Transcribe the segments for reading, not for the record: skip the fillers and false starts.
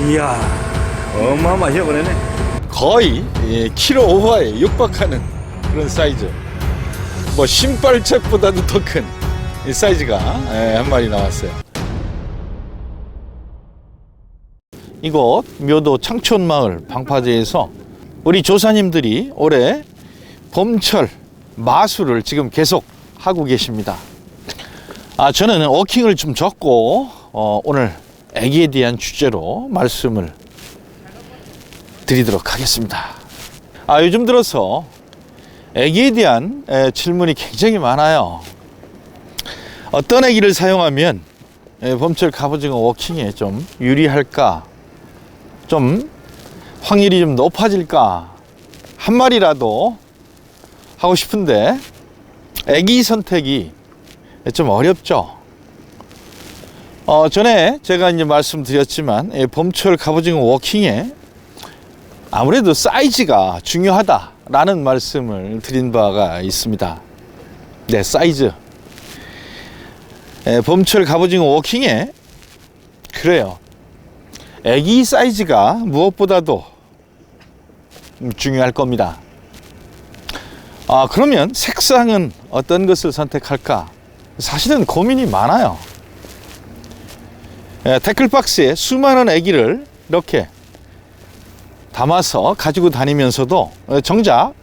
이야, 어마어마하게 보내네. 거의 키로 오버에 육박하는 그런 사이즈. 뭐 신발책보다도 더 큰 사이즈가 한 마리 나왔어요. 이곳 묘도 창촌마을 방파제에서 우리 조사님들이 올해 봄철 마술을 지금 계속 하고 계십니다. 저는 워킹을 좀 적고 오늘 애기에 대한 주제로 말씀을 드리도록 하겠습니다. 요즘 들어서 애기에 대한 질문이 굉장히 많아요. 어떤 애기를 사용하면 봄철 갑오징어 워킹에 좀 유리할까? 좀 확률이 좀 높아질까? 한 마리라도 하고 싶은데 애기 선택이 좀 어렵죠. 전에 제가 이제 말씀드렸지만 봄철 갑오징어 워킹에 아무래도 사이즈가 중요하다라는 말씀을 드린 바가 있습니다. 네, 사이즈. 봄철 갑오징어 워킹에 그래요. 애기 사이즈가 무엇보다도 중요할 겁니다. 그러면 색상은 어떤 것을 선택할까? 사실은 고민이 많아요. 태클박스에 수많은 애기를 이렇게 담아서 가지고 다니면서도 정작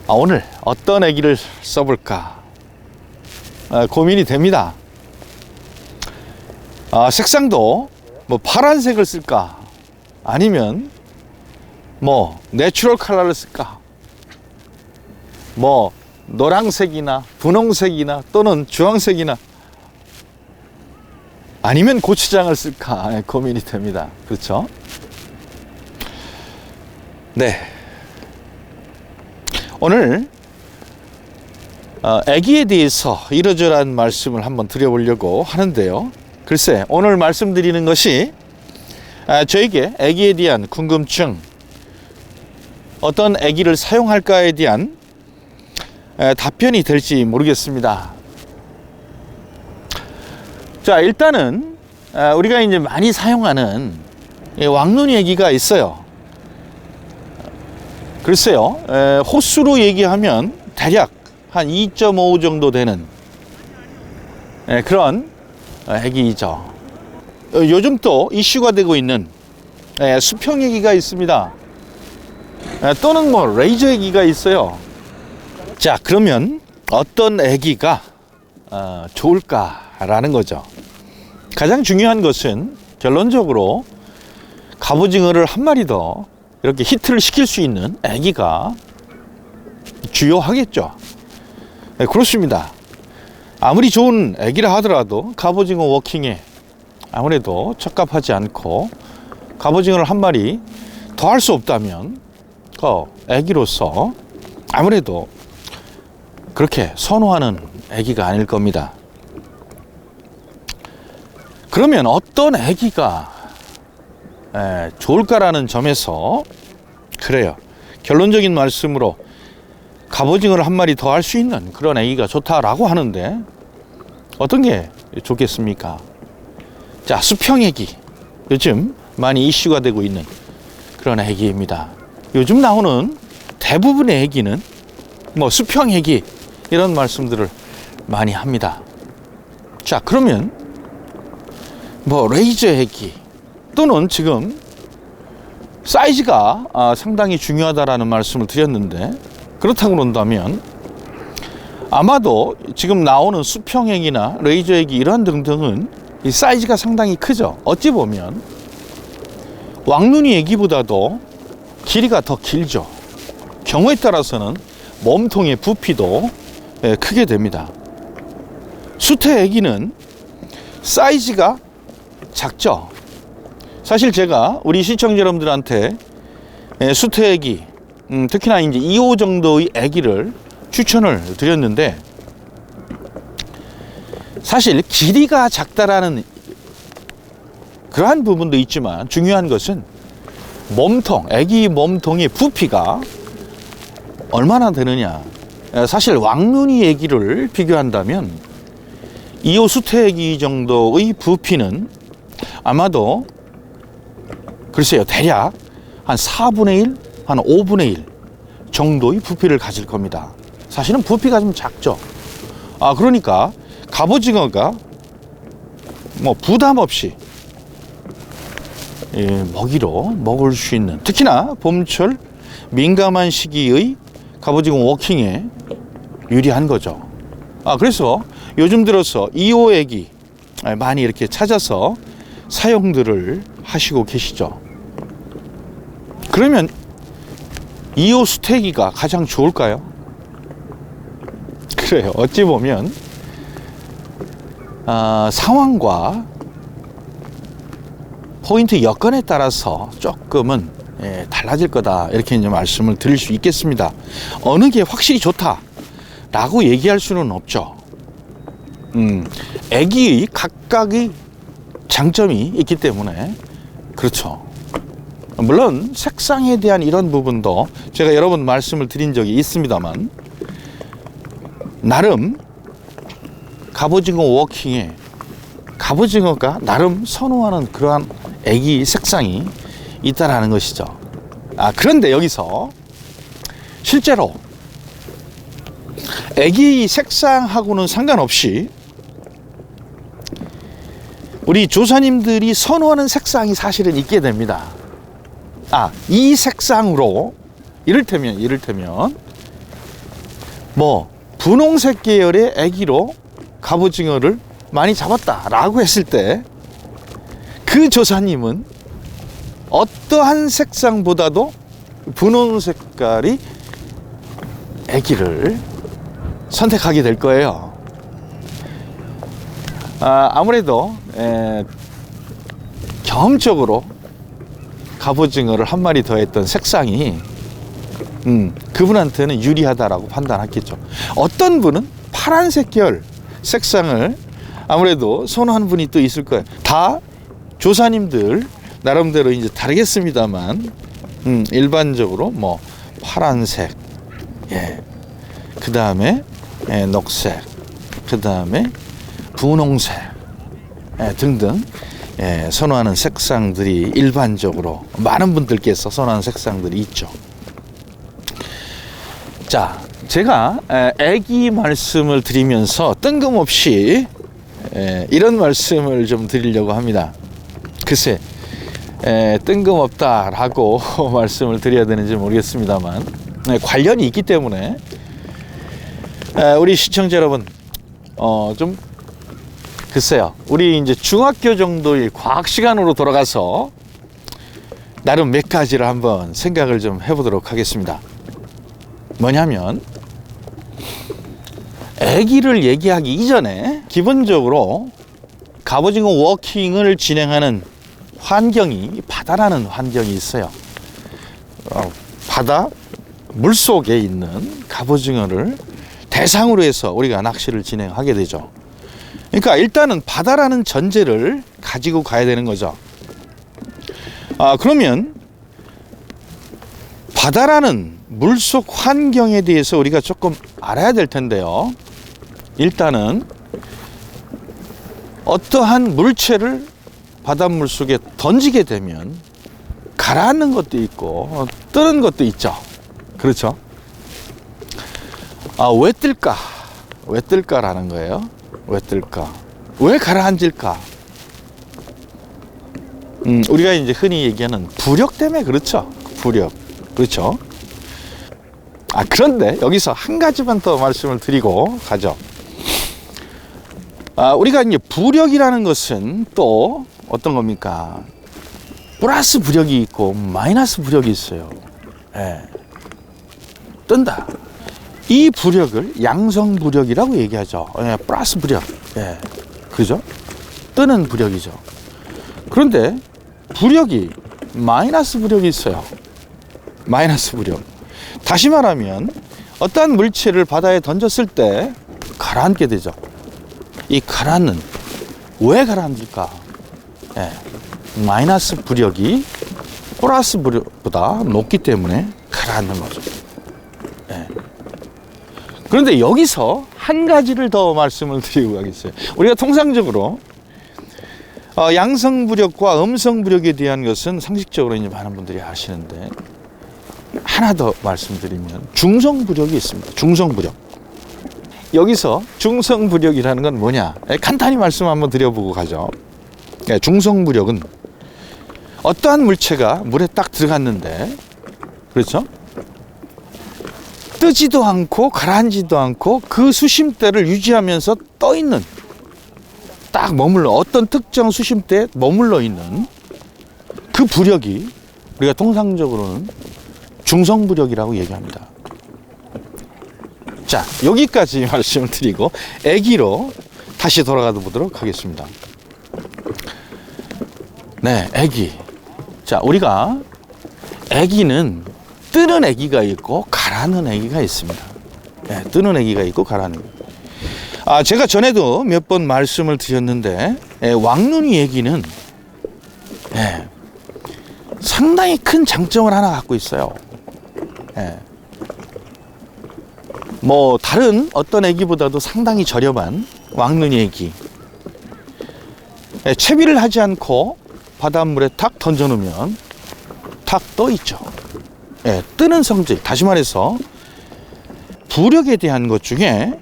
오늘 어떤 애기를 써볼까 고민이 됩니다. 색상도 뭐 파란색을 쓸까 아니면 뭐 내추럴 컬러를 쓸까, 뭐 노란색이나 분홍색이나 또는 주황색이나 아니면 고추장을 쓸까 고민이 됩니다. 그렇죠? 네. 오늘 애기에 대해서 이러저러한 말씀을 한번 드려보려고 하는데요. 글쎄, 오늘 말씀드리는 것이 저에게 애기에 대한 궁금증, 어떤 애기를 사용할까에 대한 답변이 될지 모르겠습니다. 자, 일단은 우리가 이제 많이 사용하는 왕눈이 애기가 있어요. 글쎄요, 호수로 얘기하면 대략 한 2.5 정도 되는 그런 애기이죠. 요즘 또 이슈가 되고 있는 수평 애기가 있습니다. 또는 뭐 레이저 애기가 있어요. 자, 그러면 어떤 애기가 좋을까라는 거죠. 가장 중요한 것은 결론적으로 갑오징어를 한 마리 더 이렇게 히트를 시킬 수 있는 애기가 주요하겠죠. 네, 그렇습니다. 아무리 좋은 애기라 하더라도 갑오징어 워킹에 아무래도 적합하지 않고 갑오징어를 한 마리 더 할 수 없다면 애기로서 아무래도 그렇게 선호하는 애기가 아닐 겁니다. 그러면 어떤 애기가 좋을까라는 점에서 그래요. 결론적인 말씀으로 갑오징어를 한 마리 더 할 수 있는 그런 애기가 좋다라고 하는데 어떤 게 좋겠습니까? 자, 수평 애기. 요즘 많이 이슈가 되고 있는 그런 애기입니다. 요즘 나오는 대부분의 애기는 뭐 수평 애기 이런 말씀들을 많이 합니다. 자, 그러면 뭐 레이저 애기 또는 지금 사이즈가 상당히 중요하다라는 말씀을 드렸는데, 그렇다고 그런다면 아마도 지금 나오는 수평 애기나 레이저 애기 이런 등등은 이 사이즈가 상당히 크죠. 어찌 보면 왕눈이 애기보다도 길이가 더 길죠. 경우에 따라서는 몸통의 부피도 크게 됩니다. 수태 애기는 사이즈가 작죠. 사실 제가 우리 시청자 여러분들한테 수태 애기, 특히나 이제 2호 정도의 애기를 추천을 드렸는데, 사실 길이가 작다라는 그러한 부분도 있지만 중요한 것은 몸통, 애기 몸통의 부피가 얼마나 되느냐. 사실 왕눈이 애기를 비교한다면 2호 수태 애기 정도의 부피는 아마도 글쎄요, 대략 한 4분의 1, 한 5분의 1 정도의 부피를 가질 겁니다. 사실은 부피가 좀 작죠. 그러니까 갑오징어가 뭐 부담 없이 먹이로 먹을 수 있는, 특히나 봄철 민감한 시기의 갑오징어 워킹에 유리한 거죠. 그래서 요즘 들어서 2호 애기 많이 이렇게 찾아서 사용들을 하시고 계시죠. 그러면 2호 수태기가 가장 좋을까요? 그래요. 어찌 보면 상황과 포인트 여건에 따라서 조금은 달라질 거다, 이렇게 이제 말씀을 드릴 수 있겠습니다. 어느 게 확실히 좋다라고 얘기할 수는 없죠. 애기의 각각의 장점이 있기 때문에 그렇죠. 물론 색상에 대한 이런 부분도 제가 여러 번 말씀을 드린 적이 있습니다만, 나름 갑오징어 워킹에 갑오징어가 나름 선호하는 그러한 애기 색상이 있다라는 것이죠. 그런데 여기서 실제로 애기 색상하고는 상관없이 우리 조사님들이 선호하는 색상이 사실은 있게 됩니다. 이 색상으로 이를테면 뭐 분홍색 계열의 애기로 갑오징어를 많이 잡았다라고 했을 때, 그 조사님은 어떠한 색상보다도 분홍 색깔이 애기를 선택하게 될 거예요. 아무래도 경험적으로 갑오징어를 한 마리 더 했던 색상이 그분한테는 유리하다라고 판단하겠죠. 어떤 분은 파란색 계열 색상을 아무래도 선호하는 분이 또 있을 거예요. 다 조사님들 나름대로 이제 다르겠습니다만, 일반적으로 뭐 파란색, 그 다음에 녹색, 그 다음에 분홍색 등등 선호하는 색상들이 일반적으로 많은 분들께서 선호하는 색상들이 있죠. 자, 제가 애기 말씀을 드리면서 뜬금없이 이런 말씀을 좀 드리려고 합니다. 글쎄, 뜬금없다라고 말씀을 드려야 되는지 모르겠습니다만, 관련이 있기 때문에 우리 시청자 여러분, 좀 글쎄요, 우리 이제 중학교 정도의 과학 시간으로 돌아가서 나름 몇 가지를 한번 생각을 좀 해보도록 하겠습니다. 뭐냐면, 애기를 얘기하기 이전에 기본적으로 갑오징어 워킹을 진행하는 환경이 바다라는 환경이 있어요. 바다 물속에 있는 갑오징어를 대상으로 해서 우리가 낚시를 진행하게 되죠. 그러니까 일단은 바다라는 전제를 가지고 가야 되는 거죠. 그러면 바다라는 물속 환경에 대해서 우리가 조금 알아야 될 텐데요. 일단은 어떠한 물체를 바닷물 속에 던지게 되면 가라앉는 것도 있고 뜨는 것도 있죠. 그렇죠? 왜 뜰까? 왜 뜰까라는 거예요. 왜 뜰까? 왜 가라앉을까? 우리가 이제 흔히 얘기하는 부력 때문에 그렇죠. 부력. 그렇죠? 그런데 여기서 한 가지만 더 말씀을 드리고 가죠. 우리가 이제 부력이라는 것은 또 어떤 겁니까? 플러스 부력이 있고 마이너스 부력이 있어요. 뜬다. 이 부력을 양성 부력이라고 얘기하죠. 플러스 부력. 그죠? 뜨는 부력이죠. 그런데 부력이 마이너스 부력이 있어요. 마이너스 부력. 다시 말하면 어떠한 물체를 바다에 던졌을 때 가라앉게 되죠. 이 가라앉는, 왜 가라앉을까? 마이너스 부력이 플러스 부력보다 높기 때문에 가라앉는 거죠. 그런데 여기서 한 가지를 더 말씀을 드리고 가겠어요. 우리가 통상적으로 양성부력과 음성부력에 대한 것은 상식적으로 이제 많은 분들이 아시는데, 하나 더 말씀드리면 중성부력이 있습니다. 중성부력. 여기서 중성부력이라는 건 뭐냐? 간단히 말씀 한번 드려보고 가죠. 중성부력은 어떠한 물체가 물에 딱 들어갔는데, 그렇죠? 뜨지도 않고 가라앉지도 않고 그 수심대를 유지하면서 떠 있는, 딱 머물러, 어떤 특정 수심대에 머물러 있는 그 부력이 우리가 통상적으로는 중성부력이라고 얘기합니다. 자, 여기까지 말씀을 드리고 애기로 다시 돌아가 보도록 하겠습니다. 네, 애기. 자, 우리가 애기는 뜨는 애기가 있고 가라앉는 애기가 있습니다. 네, 뜨는 애기가 있고 가라앉는 애기. 제가 전에도 몇 번 말씀을 드렸는데, 왕눈이 애기는 상당히 큰 장점을 하나 갖고 있어요. 뭐 다른 어떤 애기보다도 상당히 저렴한 왕눈이 애기. 채비를 하지 않고 바닷물에 탁 던져놓으면 탁 떠 있죠. 뜨는 성질, 다시 말해서 부력에 대한 것 중에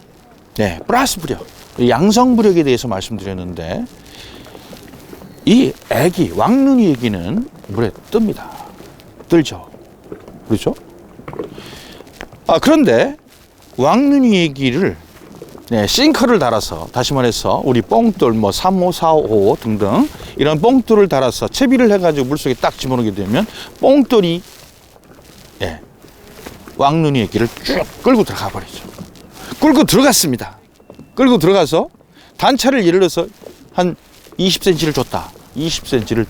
플러스 부력, 양성 부력에 대해서 말씀드렸는데, 이 애기, 왕눈이 애기는 물에 뜹니다. 들죠. 그렇죠? 그런데 왕눈이 애기를 싱커를 달아서, 다시 말해서 우리 뽕돌 뭐 3호, 4호 등등 이런 뽕돌을 달아서 채비를 해가지고 물속에 딱 집어넣게 되면 뽕돌이 왕눈이 애기를 쭉 끌고 들어가 버리죠. 끌고 들어갔습니다. 끌고 들어가서 단차를 예를 들어서 한 20cm를 줬다. 20cm를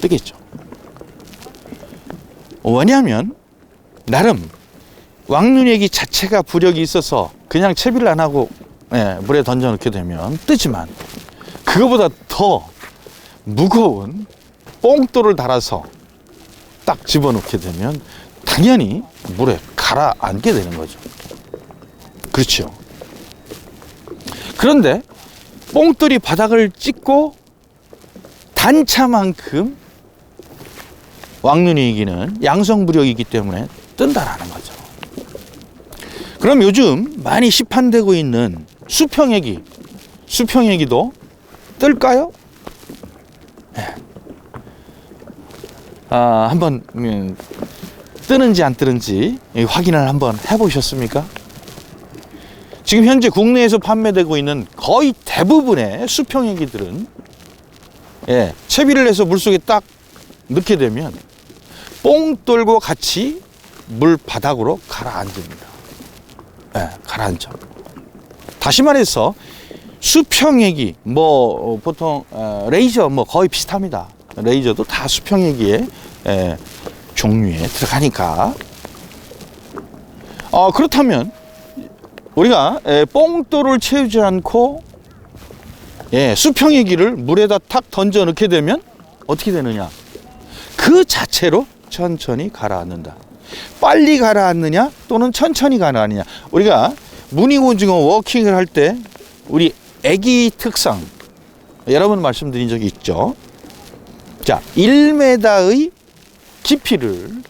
뜨겠죠. 왜냐하면 나름 왕눈이 애기 자체가 부력이 있어서 그냥 채비를 안 하고 물에 던져 넣게 되면 뜨지만, 그거보다 더 무거운 뽕돌을 달아서 딱 집어넣게 되면 당연히 물에 가라앉게 되는 거죠. 그렇죠. 그런데 뽕돌이 바닥을 찍고 단차만큼 왕눈이 애기는 양성부력이기 때문에 뜬다라는 거죠. 그럼 요즘 많이 시판되고 있는 수평애기, 수평애기도 뜰까요? 한번 뜨는지 안 뜨는지 확인을 한번 해보셨습니까? 지금 현재 국내에서 판매되고 있는 거의 대부분의 수평애기들은 채비를 해서 물속에 딱 넣게 되면 뽕돌과 같이 물 바닥으로 가라앉습니다. 가라앉죠. 다시 말해서 수평애기, 뭐 보통 레이저 뭐 거의 비슷합니다. 레이저도 다 수평애기의 종류에 들어가니까. 그렇다면 우리가 뽕돌을 채우지 않고 수평애기를 물에다 탁 던져 넣게 되면 어떻게 되느냐? 그 자체로 천천히 가라앉는다. 빨리 가라앉느냐 또는 천천히 가라앉느냐. 우리가 무늬오징어 워킹을 할 때 우리 애기 특성 여러 번 말씀드린 적이 있죠. 자, 1m의 깊이를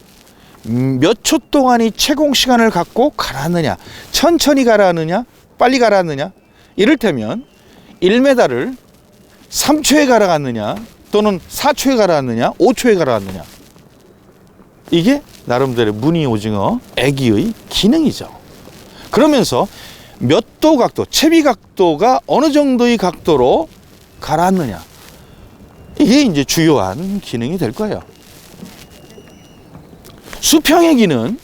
몇 초 동안이 채공 시간을 갖고 가라앉느냐, 천천히 가라앉느냐, 빨리 가라앉느냐. 이를테면 1m를 3초에 가라앉느냐 또는 4초에 가라앉느냐, 5초에 가라앉느냐. 이게 나름대로 무늬오징어 애기의 기능이죠. 그러면서 몇 도 각도, 채비 각도가 어느 정도의 각도로 가라앉느냐, 이게 이제 주요한 기능이 될 거예요. 수평애기는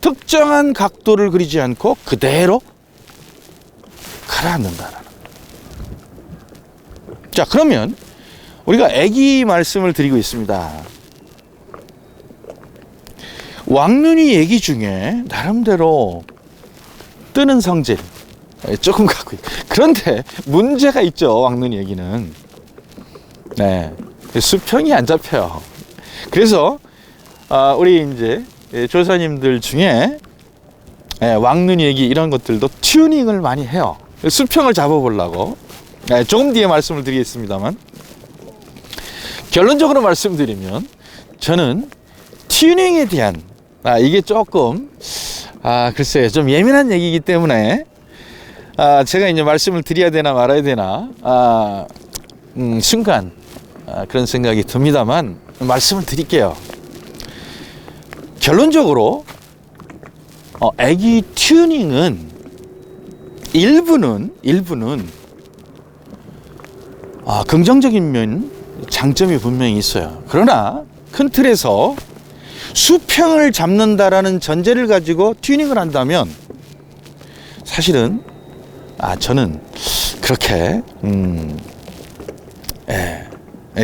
특정한 각도를 그리지 않고 그대로 가라앉는다라는. 자, 그러면 우리가 애기 말씀을 드리고 있습니다. 왕눈이 애기 중에 나름대로 뜨는 성질 조금 갖고 있고, 그런데 문제가 있죠. 왕눈이 애기는 수평이 안 잡혀요. 그래서 우리 이제 조사님들 중에 왕눈이 애기 이런 것들도 튜닝을 많이 해요. 수평을 잡아보려고. 조금 뒤에 말씀을 드리겠습니다만, 결론적으로 말씀드리면 저는 튜닝에 대한 이게 조금 글쎄요, 좀 예민한 얘기이기 때문에 제가 이제 말씀을 드려야 되나 말아야 되나 순간 그런 생각이 듭니다만 말씀을 드릴게요. 결론적으로 애기 튜닝은 일부는 긍정적인 면, 장점이 분명히 있어요. 그러나 큰 틀에서 수평을 잡는다라는 전제를 가지고 튜닝을 한다면 사실은 저는 그렇게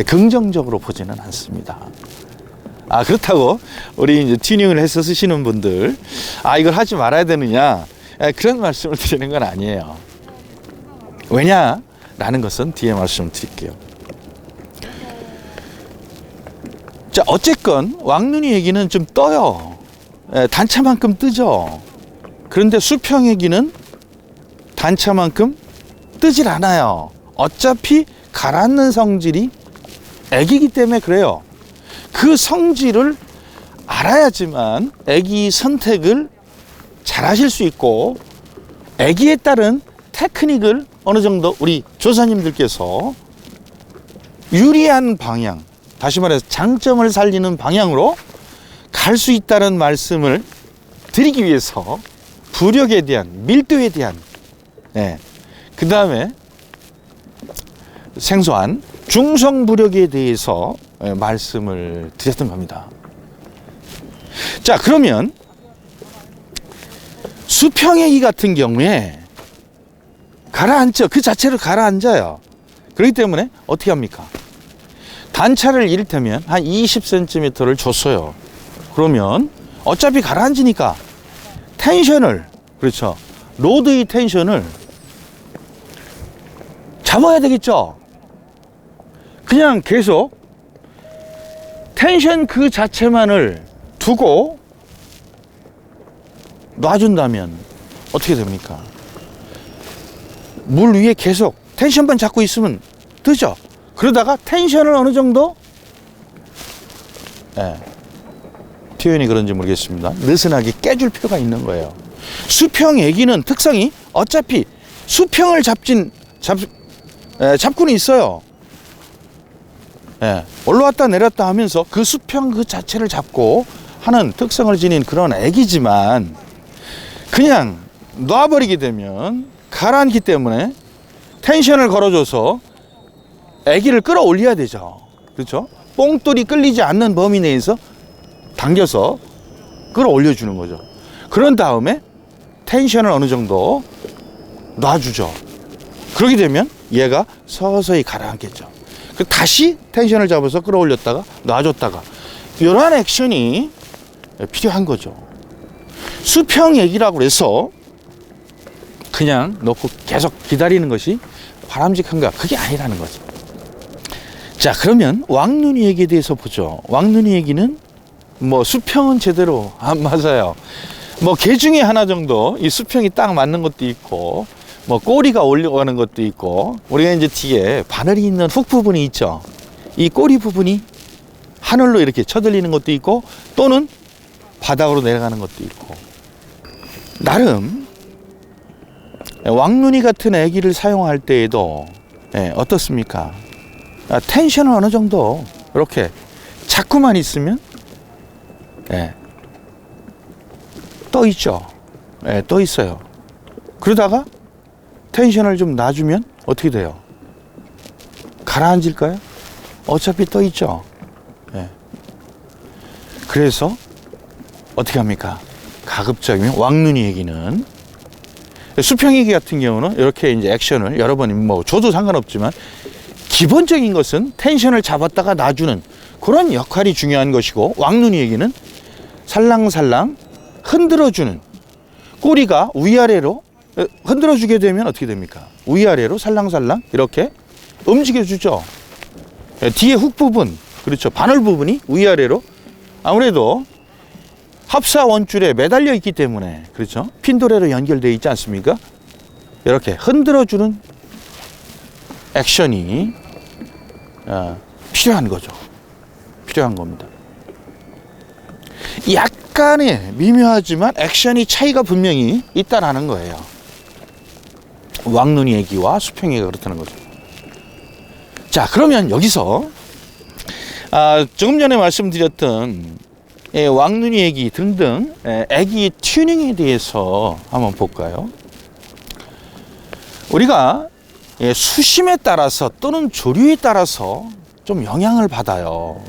긍정적으로 보지는 않습니다. 그렇다고 우리 이제 튜닝을 해서 쓰시는 분들 이걸 하지 말아야 되느냐, 그런 말씀을 드리는 건 아니에요. 왜냐라는 것은 뒤에 말씀을 드릴게요. 자, 어쨌건 왕눈이 얘기는 좀 떠요. 단차만큼 뜨죠. 그런데 수평 얘기는 단차만큼 뜨질 않아요. 어차피 가라앉는 성질이 애기이기 때문에 그래요. 그 성질을 알아야지만 애기 선택을 잘 하실 수 있고, 애기에 따른 테크닉을 어느 정도 우리 조사님들께서 유리한 방향, 다시 말해서 장점을 살리는 방향으로 갈 수 있다는 말씀을 드리기 위해서 부력에 대한, 밀도에 대한, 그 다음에 생소한 중성부력에 대해서 말씀을 드렸던 겁니다. 자, 그러면 수평애기 같은 경우에 가라앉죠. 그 자체로 가라앉아요. 그렇기 때문에 어떻게 합니까? 단차를 이를테면 한 20cm를 줬어요. 그러면 어차피 가라앉으니까 텐션을, 그렇죠, 로드의 텐션을 잡아야 되겠죠. 그냥 계속 텐션 그 자체만을 두고 놔준다면 어떻게 됩니까? 물 위에 계속 텐션만 잡고 있으면 뜨죠. 그러다가 텐션을 어느 정도, 표현이 그런지 모르겠습니다, 느슨하게 깨줄 필요가 있는 거예요. 수평 애기는 특성이 어차피 수평을 잡고는 있어요. 올라왔다 내렸다 하면서 그 수평 그 자체를 잡고 하는 특성을 지닌 그런 애기지만, 그냥 놔버리게 되면 가라앉기 때문에 텐션을 걸어줘서 애기를 끌어올려야 되죠. 그렇죠? 뽕돌이 끌리지 않는 범위 내에서 당겨서 끌어올려주는 거죠. 그런 다음에 텐션을 어느 정도 놔주죠. 그렇게 되면 얘가 서서히 가라앉겠죠. 다시 텐션을 잡아서 끌어올렸다가 놔줬다가, 이러한 액션이 필요한 거죠. 수평 얘기라고 해서 그냥 놓고 계속 기다리는 것이 바람직한가? 그게 아니라는 거죠. 자, 그러면 왕눈이 얘기에 대해서 보죠. 왕눈이 얘기는 수평은 제대로 안 맞아요. 개 중에 하나 정도 이 수평이 딱 맞는 것도 있고, 꼬리가 올라가는 것도 있고, 우리가 이제 뒤에 바늘이 있는 훅 부분이 있죠. 이 꼬리 부분이 하늘로 이렇게 쳐들리는 것도 있고, 또는 바닥으로 내려가는 것도 있고, 나름 왕눈이 같은 애기를 사용할 때에도 어떻습니까? 텐션은 어느 정도 이렇게 자꾸만 있으면 떠 있죠. 떠 있어요. 그러다가 텐션을 좀 놔주면 어떻게 돼요? 가라앉을까요? 어차피 떠 있죠. 그래서 어떻게 합니까? 가급적이면 왕눈이 얘기는, 수평 얘기 같은 경우는 이렇게 이제 액션을 여러 번 줘도 상관없지만, 기본적인 것은 텐션을 잡았다가 놔주는 그런 역할이 중요한 것이고, 왕눈이 얘기는 살랑살랑 흔들어주는, 꼬리가 위아래로 흔들어주게 되면 어떻게 됩니까? 위아래로 살랑살랑 이렇게 움직여주죠. 뒤에 훅 부분, 그렇죠, 바늘 부분이 위아래로 아무래도 합사 원줄에 매달려 있기 때문에, 그렇죠, 핀도레로 연결되어 있지 않습니까? 이렇게 흔들어주는 액션이 필요한 거죠. 필요한 겁니다. 약간의 미묘하지만 액션이 차이가 분명히 있다라는 거예요. 왕눈이 애기와 수평이가 그렇다는 거죠. 자, 그러면 여기서 조금 전에 말씀드렸던 왕눈이 애기 등등 애기 튜닝에 대해서 한번 볼까요? 우리가 수심에 따라서 또는 조류에 따라서 좀 영향을 받아요.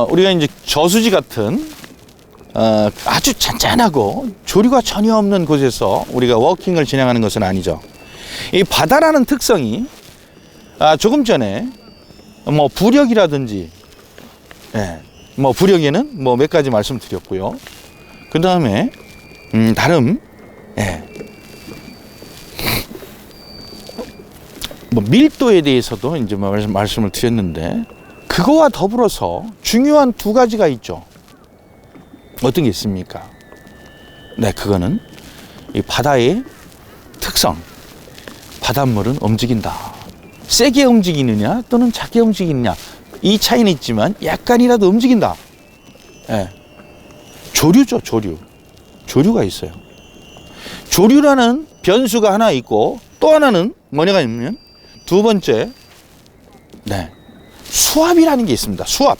우리가 이제 저수지 같은 아주 잔잔하고 조류가 전혀 없는 곳에서 우리가 워킹을 진행하는 것은 아니죠. 이 바다라는 특성이 조금 전에 뭐 부력이라든지 뭐 부력에는 뭐 몇 가지 말씀드렸고요. 그 다음에 나름 뭐 밀도에 대해서도 이제 말씀을 드렸는데, 그거와 더불어서 중요한 두 가지가 있죠. 어떤 게 있습니까? 네, 그거는 이 바다의 특성. 바닷물은 움직인다. 세게 움직이느냐 또는 작게 움직이느냐, 이 차이는 있지만 약간이라도 움직인다. 조류죠, 조류. 조류가 있어요. 조류라는 변수가 하나 있고, 또 하나는 뭐냐가 있냐면, 두 번째, 수압이라는 게 있습니다. 수압.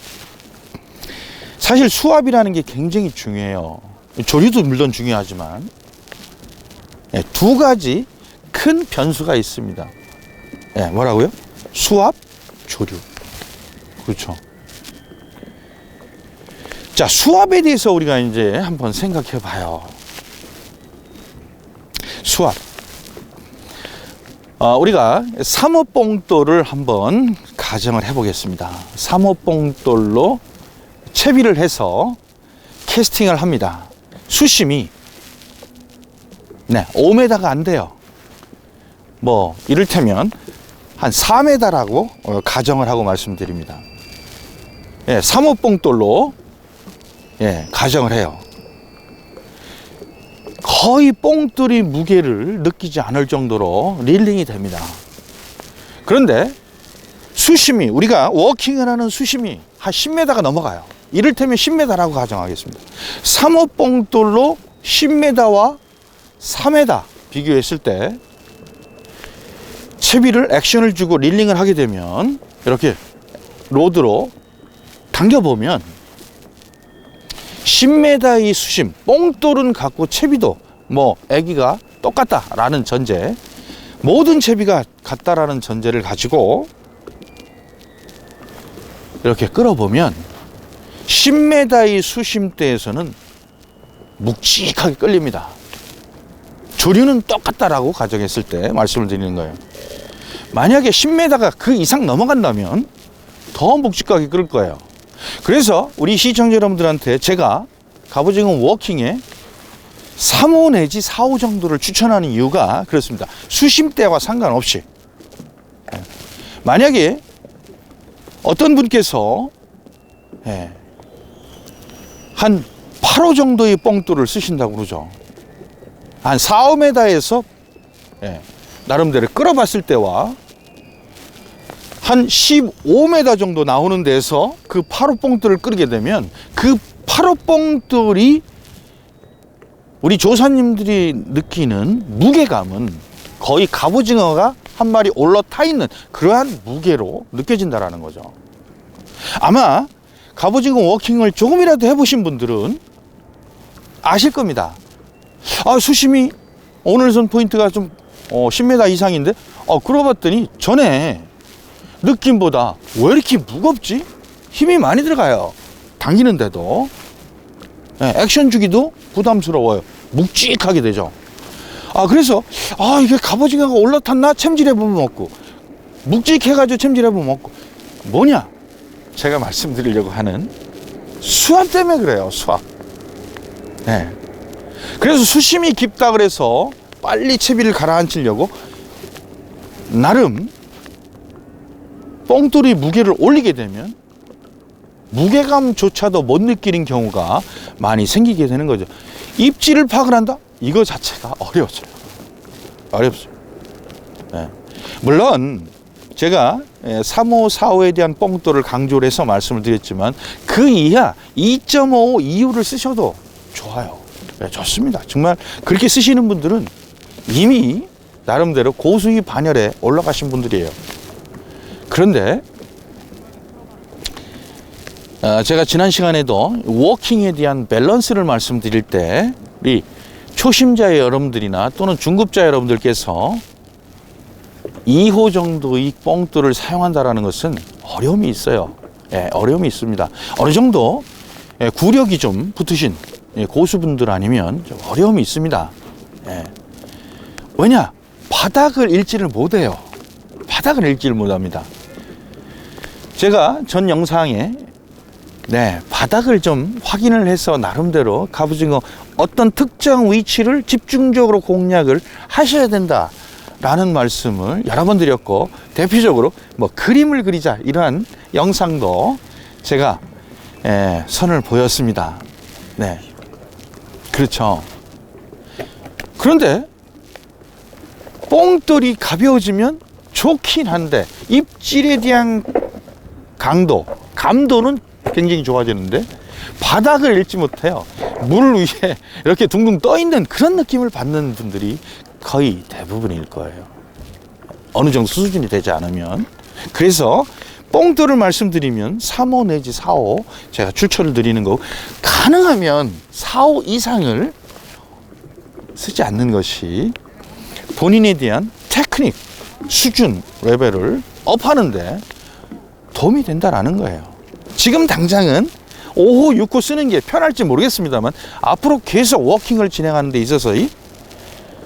사실 수압이라는 게 굉장히 중요해요. 조류도 물론 중요하지만 두 가지 큰 변수가 있습니다. 뭐라고요? 수압, 조류. 그렇죠. 자, 수압에 대해서 우리가 이제 한번 생각해 봐요. 수압. 우리가 3호봉돌을 한번 가정을 해 보겠습니다. 3호봉돌로 채비를 해서 캐스팅을 합니다. 수심이 5m가 안 돼요. 뭐 이를테면 한 4m라고 가정을 하고 말씀드립니다. 3호봉돌로 가정을 해요. 거의 뽕돌이 무게를 느끼지 않을 정도로 릴링이 됩니다. 그런데 수심이, 우리가 워킹을 하는 수심이 한 10m가 넘어가요. 이를테면 10m라고 가정하겠습니다. 3호 뽕돌로 10m와 4m 비교했을 때 채비를 액션을 주고 릴링을 하게 되면, 이렇게 로드로 당겨보면 10m의 수심, 뽕돌은 같고 채비도 뭐 애기가 똑같다라는 전제, 모든 채비가 같다라는 전제를 가지고 이렇게 끌어보면 10m의 수심대에서는 묵직하게 끌립니다. 조류는 똑같다라고 가정했을 때 말씀을 드리는 거예요. 만약에 10m가 그 이상 넘어간다면 더 묵직하게 끌 거예요. 그래서 우리 시청자 여러분들한테 제가 갑오징어 워킹에 3호 내지 4호 정도를 추천하는 이유가 그렇습니다. 수심대와 상관없이. 만약에 어떤 분께서 한 8호 정도의 뽕돌을 쓰신다고 그러죠. 한 4, 5m에서 나름대로 끌어봤을 때와 한 15m 정도 나오는 데서 그 8호 뽕돌을 끌게 되면, 그 8호 뽕돌이 우리 조사님들이 느끼는 무게감은 거의 갑오징어가 한 마리 올라타 있는 그러한 무게로 느껴진다라는 거죠. 아마 갑오징어 워킹을 조금이라도 해보신 분들은 아실 겁니다. 수심이 오늘선 포인트가 좀 10m 이상인데 끌어봤더니 전에 느낌보다 왜 이렇게 무겁지? 힘이 많이 들어가요. 당기는데도 액션 주기도 부담스러워요. 묵직하게 되죠. 그래서 이게 갑오징어가 올라탔나 챔질해보면 없고, 묵직해가지고 챔질해보면 없고, 뭐냐? 제가 말씀드리려고 하는 수압 때문에 그래요. 수압. 그래서 수심이 깊다 그래서 빨리 채비를 가라앉히려고 나름 뽕돌이 무게를 올리게 되면 무게감조차도 못 느끼는 경우가 많이 생기게 되는 거죠. 입질을 파악을 한다? 이거 자체가 어려워져요. 어렵죠. 물론 제가 3호, 4호에 대한 뽕돌을 강조를 해서 말씀을 드렸지만 그 이하 2.5 이후를 쓰셔도 좋아요. 네, 좋습니다. 정말 그렇게 쓰시는 분들은 이미 나름대로 고수익 반열에 올라가신 분들이에요. 그런데 제가 지난 시간에도 워킹에 대한 밸런스를 말씀드릴 때 우리 초심자 여러분들이나 또는 중급자 여러분들께서 2호 정도의 뽕돌을 사용한다는 것은 어려움이 있어요. 예, 어려움이 있습니다. 어느 정도 구력이 좀 붙으신 고수분들 아니면 좀 어려움이 있습니다. 예. 왜냐? 바닥을 읽지를 못해요. 바닥을 읽지를 못합니다. 제가 전 영상에 바닥을 좀 확인을 해서 나름대로 갑오징어 어떤 특정 위치를 집중적으로 공략을 하셔야 된다 라는 말씀을 여러 번 드렸고, 대표적으로 뭐 그림을 그리자 이러한 영상도 제가 선을 보였습니다. 네, 그렇죠. 그런데 뽕돌이 가벼워지면 좋긴 한데 입질에 대한 감도는 굉장히 좋아지는데 바닥을 읽지 못해요. 물 위에 이렇게 둥둥 떠 있는 그런 느낌을 받는 분들이 거의 대부분일 거예요. 어느 정도 수준이 되지 않으면. 그래서 뽕돌을 말씀드리면 3호 내지 4호 제가 추천을 드리는 거고, 가능하면 4호 이상을 쓰지 않는 것이 본인에 대한 테크닉 수준 레벨을 업하는데 도움이 된다라는 거예요. 지금 당장은 5호, 6호 쓰는 게 편할지 모르겠습니다만 앞으로 계속 워킹을 진행하는 데 있어서의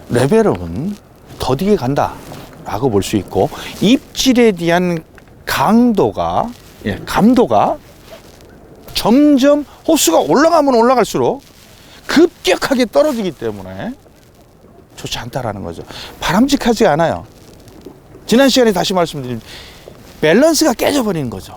레벨업은 더디게 간다라고 볼 수 있고, 입질에 대한 감도가 점점 호수가 올라가면 올라갈수록 급격하게 떨어지기 때문에 좋지 않다라는 거죠. 바람직하지 않아요. 지난 시간에 다시 말씀드린 밸런스가 깨져버리는 거죠.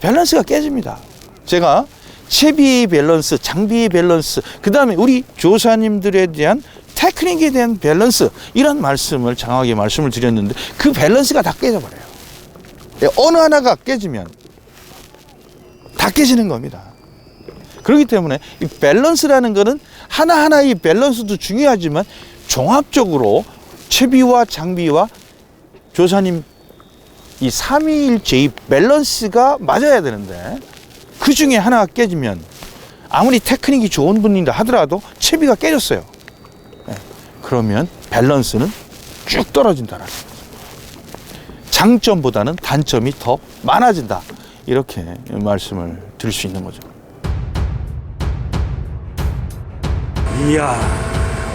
밸런스가 깨집니다. 제가 채비의 밸런스, 장비의 밸런스, 그 다음에 우리 조사님들에 대한 테크닉에 대한 밸런스, 이런 말씀을 장하게 말씀을 드렸는데 그 밸런스가 다 깨져버려요. 어느 하나가 깨지면 다 깨지는 겁니다. 그렇기 때문에 이 밸런스라는 거는 하나하나의 밸런스도 중요하지만 종합적으로 채비와 장비와 조사님 이 삼위일체의 밸런스가 맞아야 되는데 그 중에 하나가 깨지면 아무리 테크닉이 좋은 분이라 하더라도 채비가 깨졌어요. 그러면 밸런스는 쭉 떨어진다라는 거죠. 장점보다는 단점이 더 많아진다, 이렇게 말씀을 드릴 수 있는 거죠. 이야,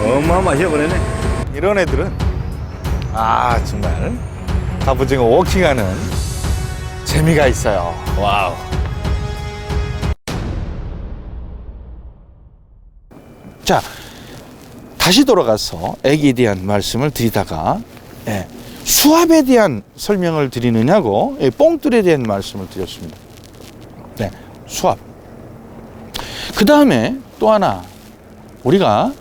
어마어마해 보내네. 이런 애들은 정말 갑오징어 워킹하는 재미가 있어요. 와우. 자, 다시 돌아가서 애기에 대한 말씀을 드리다가 수압에 대한 설명을 드리느냐고 뽕돌에 대한 말씀을 드렸습니다. 수압. 그 다음에 또 하나, 우리가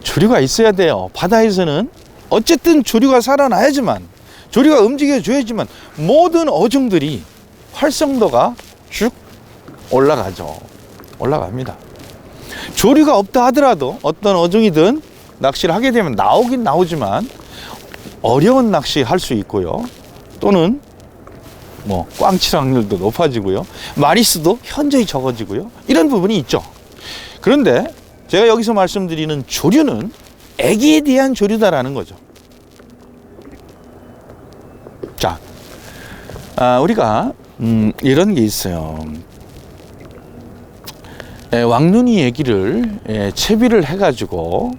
조류가 있어야 돼요. 바다에서는 어쨌든 조류가 살아나야지만, 조류가 움직여줘야지만 모든 어종들이 활성도가 쭉 올라갑니다. 조류가 없다 하더라도 어떤 어종이든 낚시를 하게 되면 나오긴 나오지만 어려운 낚시 할 수 있고요. 또는 뭐 꽝칠 확률도 높아지고요. 마리수도 현저히 적어지고요. 이런 부분이 있죠. 그런데 제가 여기서 말씀드리는 조류는 애기에 대한 조류다라는 거죠. 자, 우리가 이런 게 있어요. 왕눈이 애기를 채비를 해가지고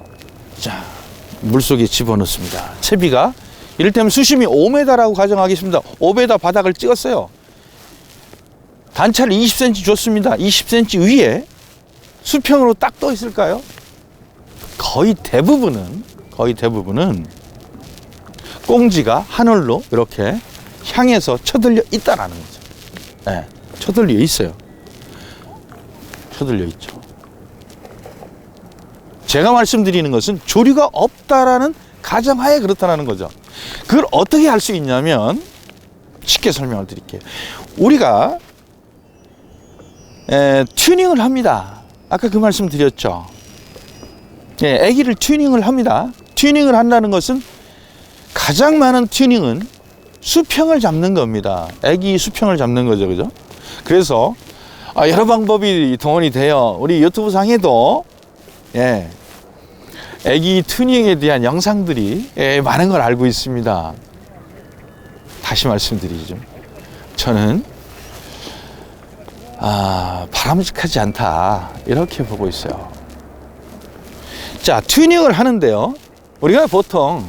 물속에 집어넣습니다. 채비가 이를테면 수심이 5m라고 가정하겠습니다. 5m 바닥을 찍었어요. 단차를 20cm 줬습니다. 20cm 위에 수평으로 딱 떠 있을까요? 거의 대부분은 꽁지가 하늘로 이렇게 향해서 쳐들려 있다라는 거죠. 쳐들려 있어요. 쳐들려 있죠. 제가 말씀드리는 것은 조류가 없다라는 가정하에 그렇다는 거죠. 그걸 어떻게 할 수 있냐면 쉽게 설명을 드릴게요. 우리가 튜닝을 합니다. 아까 그 말씀 드렸죠. 애기를 튜닝을 합니다. 튜닝을 한다는 것은 가장 많은 튜닝은 수평을 잡는 겁니다. 애기 수평을 잡는 거죠. 그죠? 그래서 여러 방법이 동원이 돼요. 우리 유튜브 상에도 애기 튜닝에 대한 영상들이 많은 걸 알고 있습니다. 다시 말씀드리죠. 저는 바람직하지 않다 이렇게 보고 있어요. 자, 튜닝을 하는데요. 우리가 보통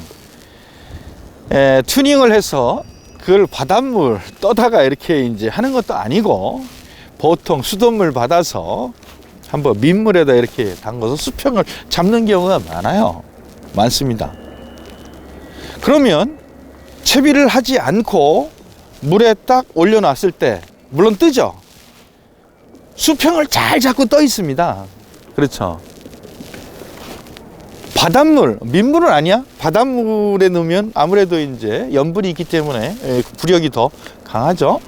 튜닝을 해서 그걸 바닷물 떠다가 이렇게 이제 하는 것도 아니고 보통 수돗물 받아서 한번 민물에다 이렇게 담궈서 수평을 잡는 경우가 많습니다. 그러면 채비를 하지 않고 물에 딱 올려놨을 때 물론 뜨죠. 수평을 잘 잡고 떠 있습니다. 그렇죠. 바닷물, 민물은 아니야. 바닷물에 넣으면 아무래도 이제 염분이 있기 때문에 부력이 더 강하죠.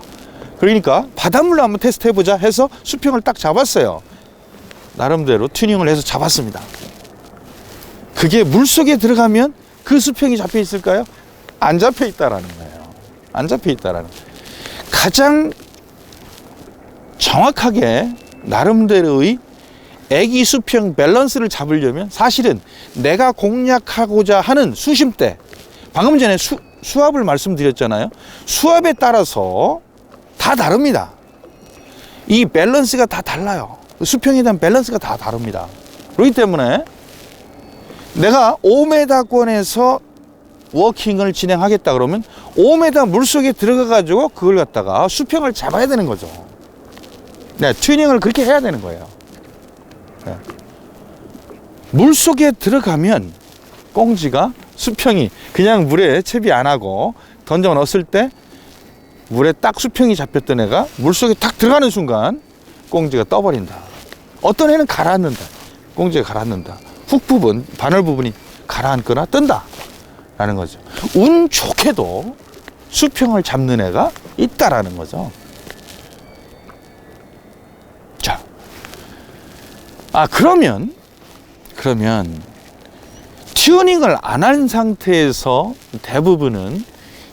그러니까 바닷물로 한번 테스트 해보자 해서 수평을 딱 잡았어요. 나름대로 튜닝을 해서 잡았습니다. 그게 물속에 들어가면 그 수평이 잡혀 있을까요? 안 잡혀 있다라는 거예요. 안 잡혀 있다라는 거예요. 가장 정확하게 나름대로의 애기 수평 밸런스를 잡으려면 사실은 내가 공략하고자 하는 수심대, 방금 전에 수압을 말씀드렸잖아요. 수압에 따라서 다 다릅니다. 이 밸런스가 다 달라요. 수평에 대한 밸런스가 다 다릅니다. 그렇기 때문에 내가 5m권에서 워킹을 진행하겠다 그러면 5m 물속에 들어가 가지고 그걸 갖다가 수평을 잡아야 되는 거죠. 튜닝을 그렇게 해야 되는 거예요. 물속에 들어가면 꽁지가 수평이 그냥 물에 채비 안 하고 던져 넣었을 때 물에 딱 수평이 잡혔던 애가 물속에 딱 들어가는 순간 꽁지가 떠버린다. 어떤 애는 가라앉는다. 꽁지가 가라앉는다. 훅 부분, 바늘 부분이 가라앉거나 뜬다 라는 거죠. 운 좋게도 수평을 잡는 애가 있다라는 거죠. 자, 그러면 튜닝을 안 한 상태에서 대부분은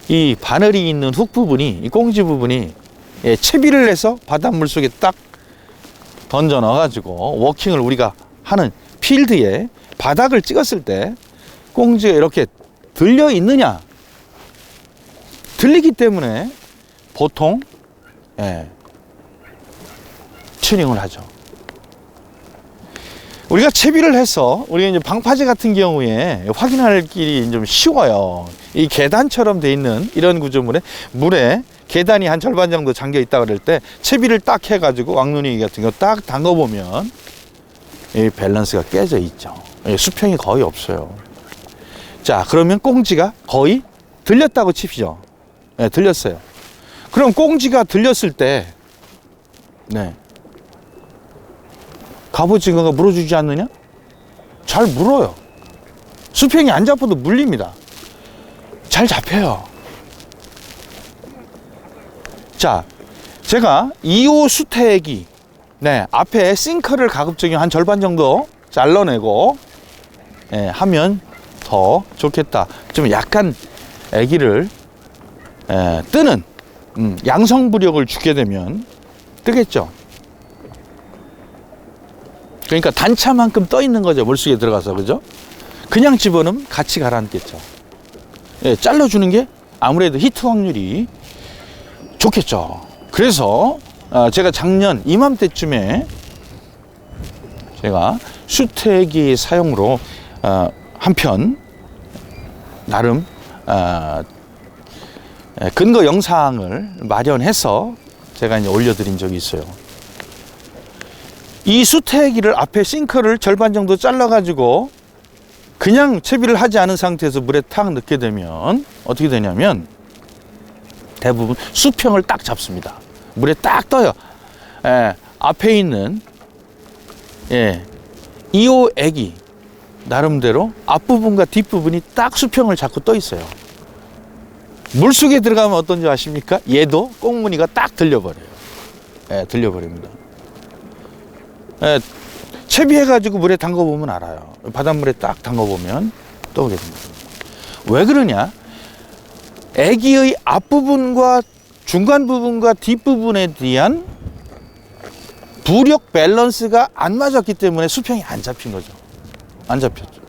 이 바늘이 있는 훅 부분이, 이 꽁지 부분이 채비를 해서 바닷물 속에 딱 던져 넣어가지고 워킹을 우리가 하는 필드에 바닥을 찍었을 때 꽁지가 이렇게 들려 있느냐? 들리기 때문에 보통 튜닝을 하죠. 우리가 채비를 해서 우리가 이제 방파제 같은 경우에 확인할 길이 좀 쉬워요. 이 계단처럼 돼 있는 이런 구조물에 물에 계단이 한 절반 정도 잠겨 있다 그럴 때 채비를 딱 해가지고 왕눈이 같은 거 딱 담궈 보면 이 밸런스가 깨져 있죠. 수평이 거의 없어요. 자, 그러면 꽁지가 거의 들렸다고 칩시죠. 들렸어요. 그럼 꽁지가 들렸을 때 갑오징어가 물어주지 않느냐? 잘 물어요. 수평이 안 잡혀도 물립니다. 잘 잡혀요. 자, 제가 2호 수태기 앞에 싱크를 가급적이면 한 절반 정도 잘라내고 하면 더 좋겠다. 좀 약간 애기를 뜨는 양성부력을 주게 되면 뜨겠죠. 그러니까 단차만큼 떠 있는 거죠. 물속에 들어가서. 그죠? 그냥 집어넣으면 같이 가라앉겠죠. 잘라주는 게 아무래도 히트 확률이 좋겠죠. 그래서 제가 작년 이맘때쯤에 제가 수태기 사용으로 한편 나름 근거 영상을 마련해서 제가 이제 올려드린 적이 있어요. 이 수태기를 앞에 싱크를 절반 정도 잘라가지고 그냥 채비를 하지 않은 상태에서 물에 탁 넣게 되면 어떻게 되냐면 대부분 수평을 딱 잡습니다. 물에 딱 떠요. 앞에 있는 2호 애기 나름대로 앞부분과 뒷부분이 딱 수평을 잡고 떠 있어요. 물속에 들어가면 어떤지 아십니까? 얘도 꽁무니가 딱 들려버려요. 예, 들려버립니다. 예, 채비해가지고 물에 담궈보면 알아요. 바닷물에 딱 담궈보면 떠오게 됩니다. 왜 그러냐? 애기의 앞부분과 중간 부분과 뒷부분에 대한 부력 밸런스가 안 맞았기 때문에 수평이 안 잡힌 거죠. 안 잡혔죠.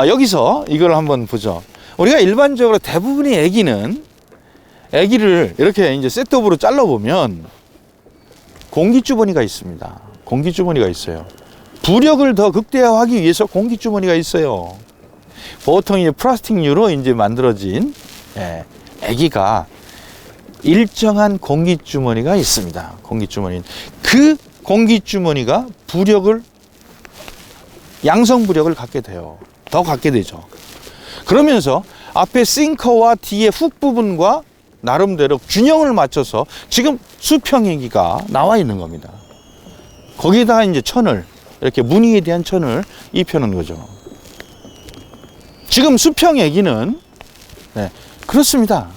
여기서 이걸 한번 보죠. 우리가 일반적으로 대부분의 애기를 이렇게 이제 셋업으로 잘라보면 공기주머니가 있습니다. 공기주머니가 있어요. 부력을 더 극대화하기 위해서 공기주머니가 있어요. 보통 이제 플라스틱류로 이제 만들어진 애기가 일정한 공기주머니가 있습니다. 공기주머니. 그 공기주머니가 양성 부력을 갖게 돼요. 더 갖게 되죠. 그러면서 앞에 싱커와 뒤에 훅 부분과 나름대로 균형을 맞춰서 지금 수평 애기가 나와 있는 겁니다. 거기에다가 이제 천을, 이렇게 무늬에 대한 천을 입혀놓은 거죠. 지금 수평 애기는 그렇습니다.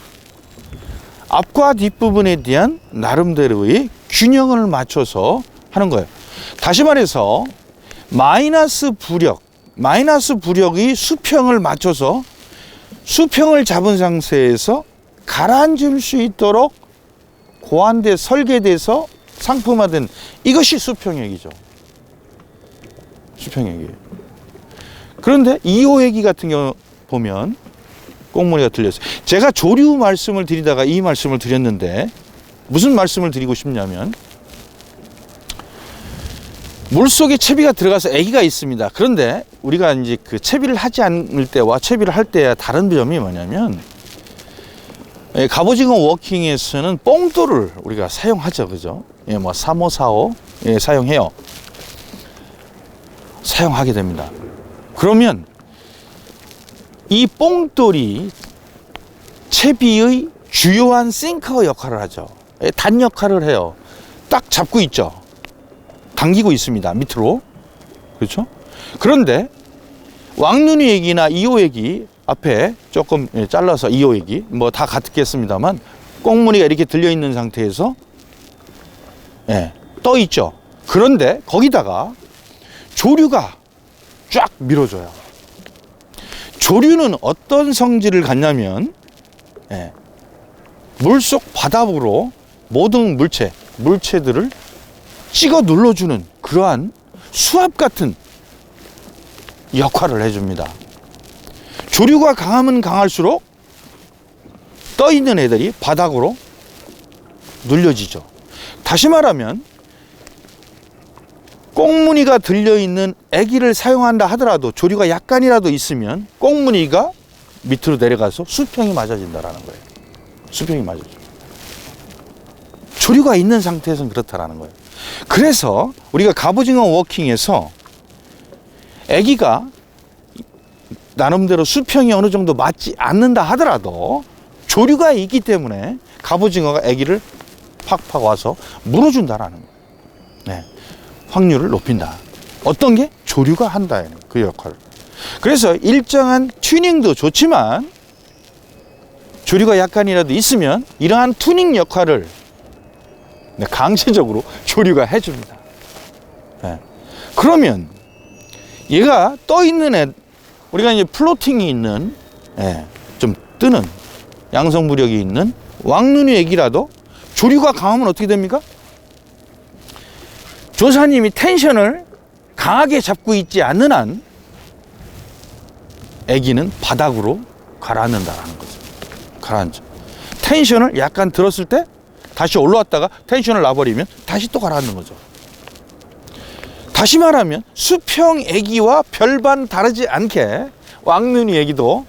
앞과 뒷부분에 대한 나름대로의 균형을 맞춰서 하는 거예요. 다시 말해서 마이너스 부력이 수평을 맞춰서 수평을 잡은 상태에서 가라앉을 수 있도록 고안돼 설계돼서 상품화된 이것이 수평액이죠. 수평액이에요. 그런데 2호 액이 같은 경우 보면 꽁무니가 들렸어요. 제가 조류 말씀을 드리다가 이 말씀을 드렸는데 무슨 말씀을 드리고 싶냐면 물속에 채비가 들어가서 애기가 있습니다. 그런데 우리가 이제 그 채비를 하지 않을 때와 채비를 할 때와 다른 점이 뭐냐면 갑오징어 워킹에서는 뽕돌을 우리가 사용하죠. 그죠? 뭐 3545 사용해요. 사용하게 됩니다. 그러면 이 뽕돌이 채비의 주요한 싱커 역할을 하죠. 단 역할을 해요. 딱 잡고 있죠. 당기고 있습니다. 밑으로. 그렇죠? 그런데 왕눈이 액이나 2호 액이 앞에 조금 잘라서 2호 액이 뭐 다 같겠습니다만 꽁무니가 이렇게 들려 있는 상태에서 떠 있죠. 그런데 거기다가 조류가 쫙 밀어줘요. 조류는 어떤 성질을 갖냐면 물속 바닥으로 모든 물체들을 찍어 눌러주는 그러한 수압 같은 역할을 해줍니다. 조류가 강하면 강할수록 떠 있는 애들이 바닥으로 눌려지죠. 다시 말하면 꽁무니가 들려있는 애기를 사용한다 하더라도 조류가 약간이라도 있으면 꽁무니가 밑으로 내려가서 수평이 맞아진다라는 거예요. 수평이 맞아져. 조류가 있는 상태에서는 그렇다라는 거예요. 그래서 우리가 갑오징어 워킹에서 애기가 나름대로 수평이 어느 정도 맞지 않는다 하더라도 조류가 있기 때문에 갑오징어가 애기를 팍팍 와서 물어준다라는 거예요. 확률을 높인다. 어떤 게? 조류가 한다. 그 역할을. 그래서 일정한 튜닝도 좋지만 조류가 약간이라도 있으면 이러한 튜닝 역할을 강제적으로 조류가 해줍니다. 그러면 얘가 떠 있는 애, 우리가 이제 플로팅이 있는, 좀 뜨는 양성부력이 있는 왕눈이 애기라도 조류가 강하면 어떻게 됩니까? 조사님이 텐션을 강하게 잡고 있지 않는 한 애기는 바닥으로 가라앉는다라는 거죠. 가라앉아. 텐션을 약간 들었을 때 다시 올라왔다가 텐션을 놔버리면 다시 또 가라앉는 거죠. 다시 말하면 수평 애기와 별반 다르지 않게 왕눈이 애기도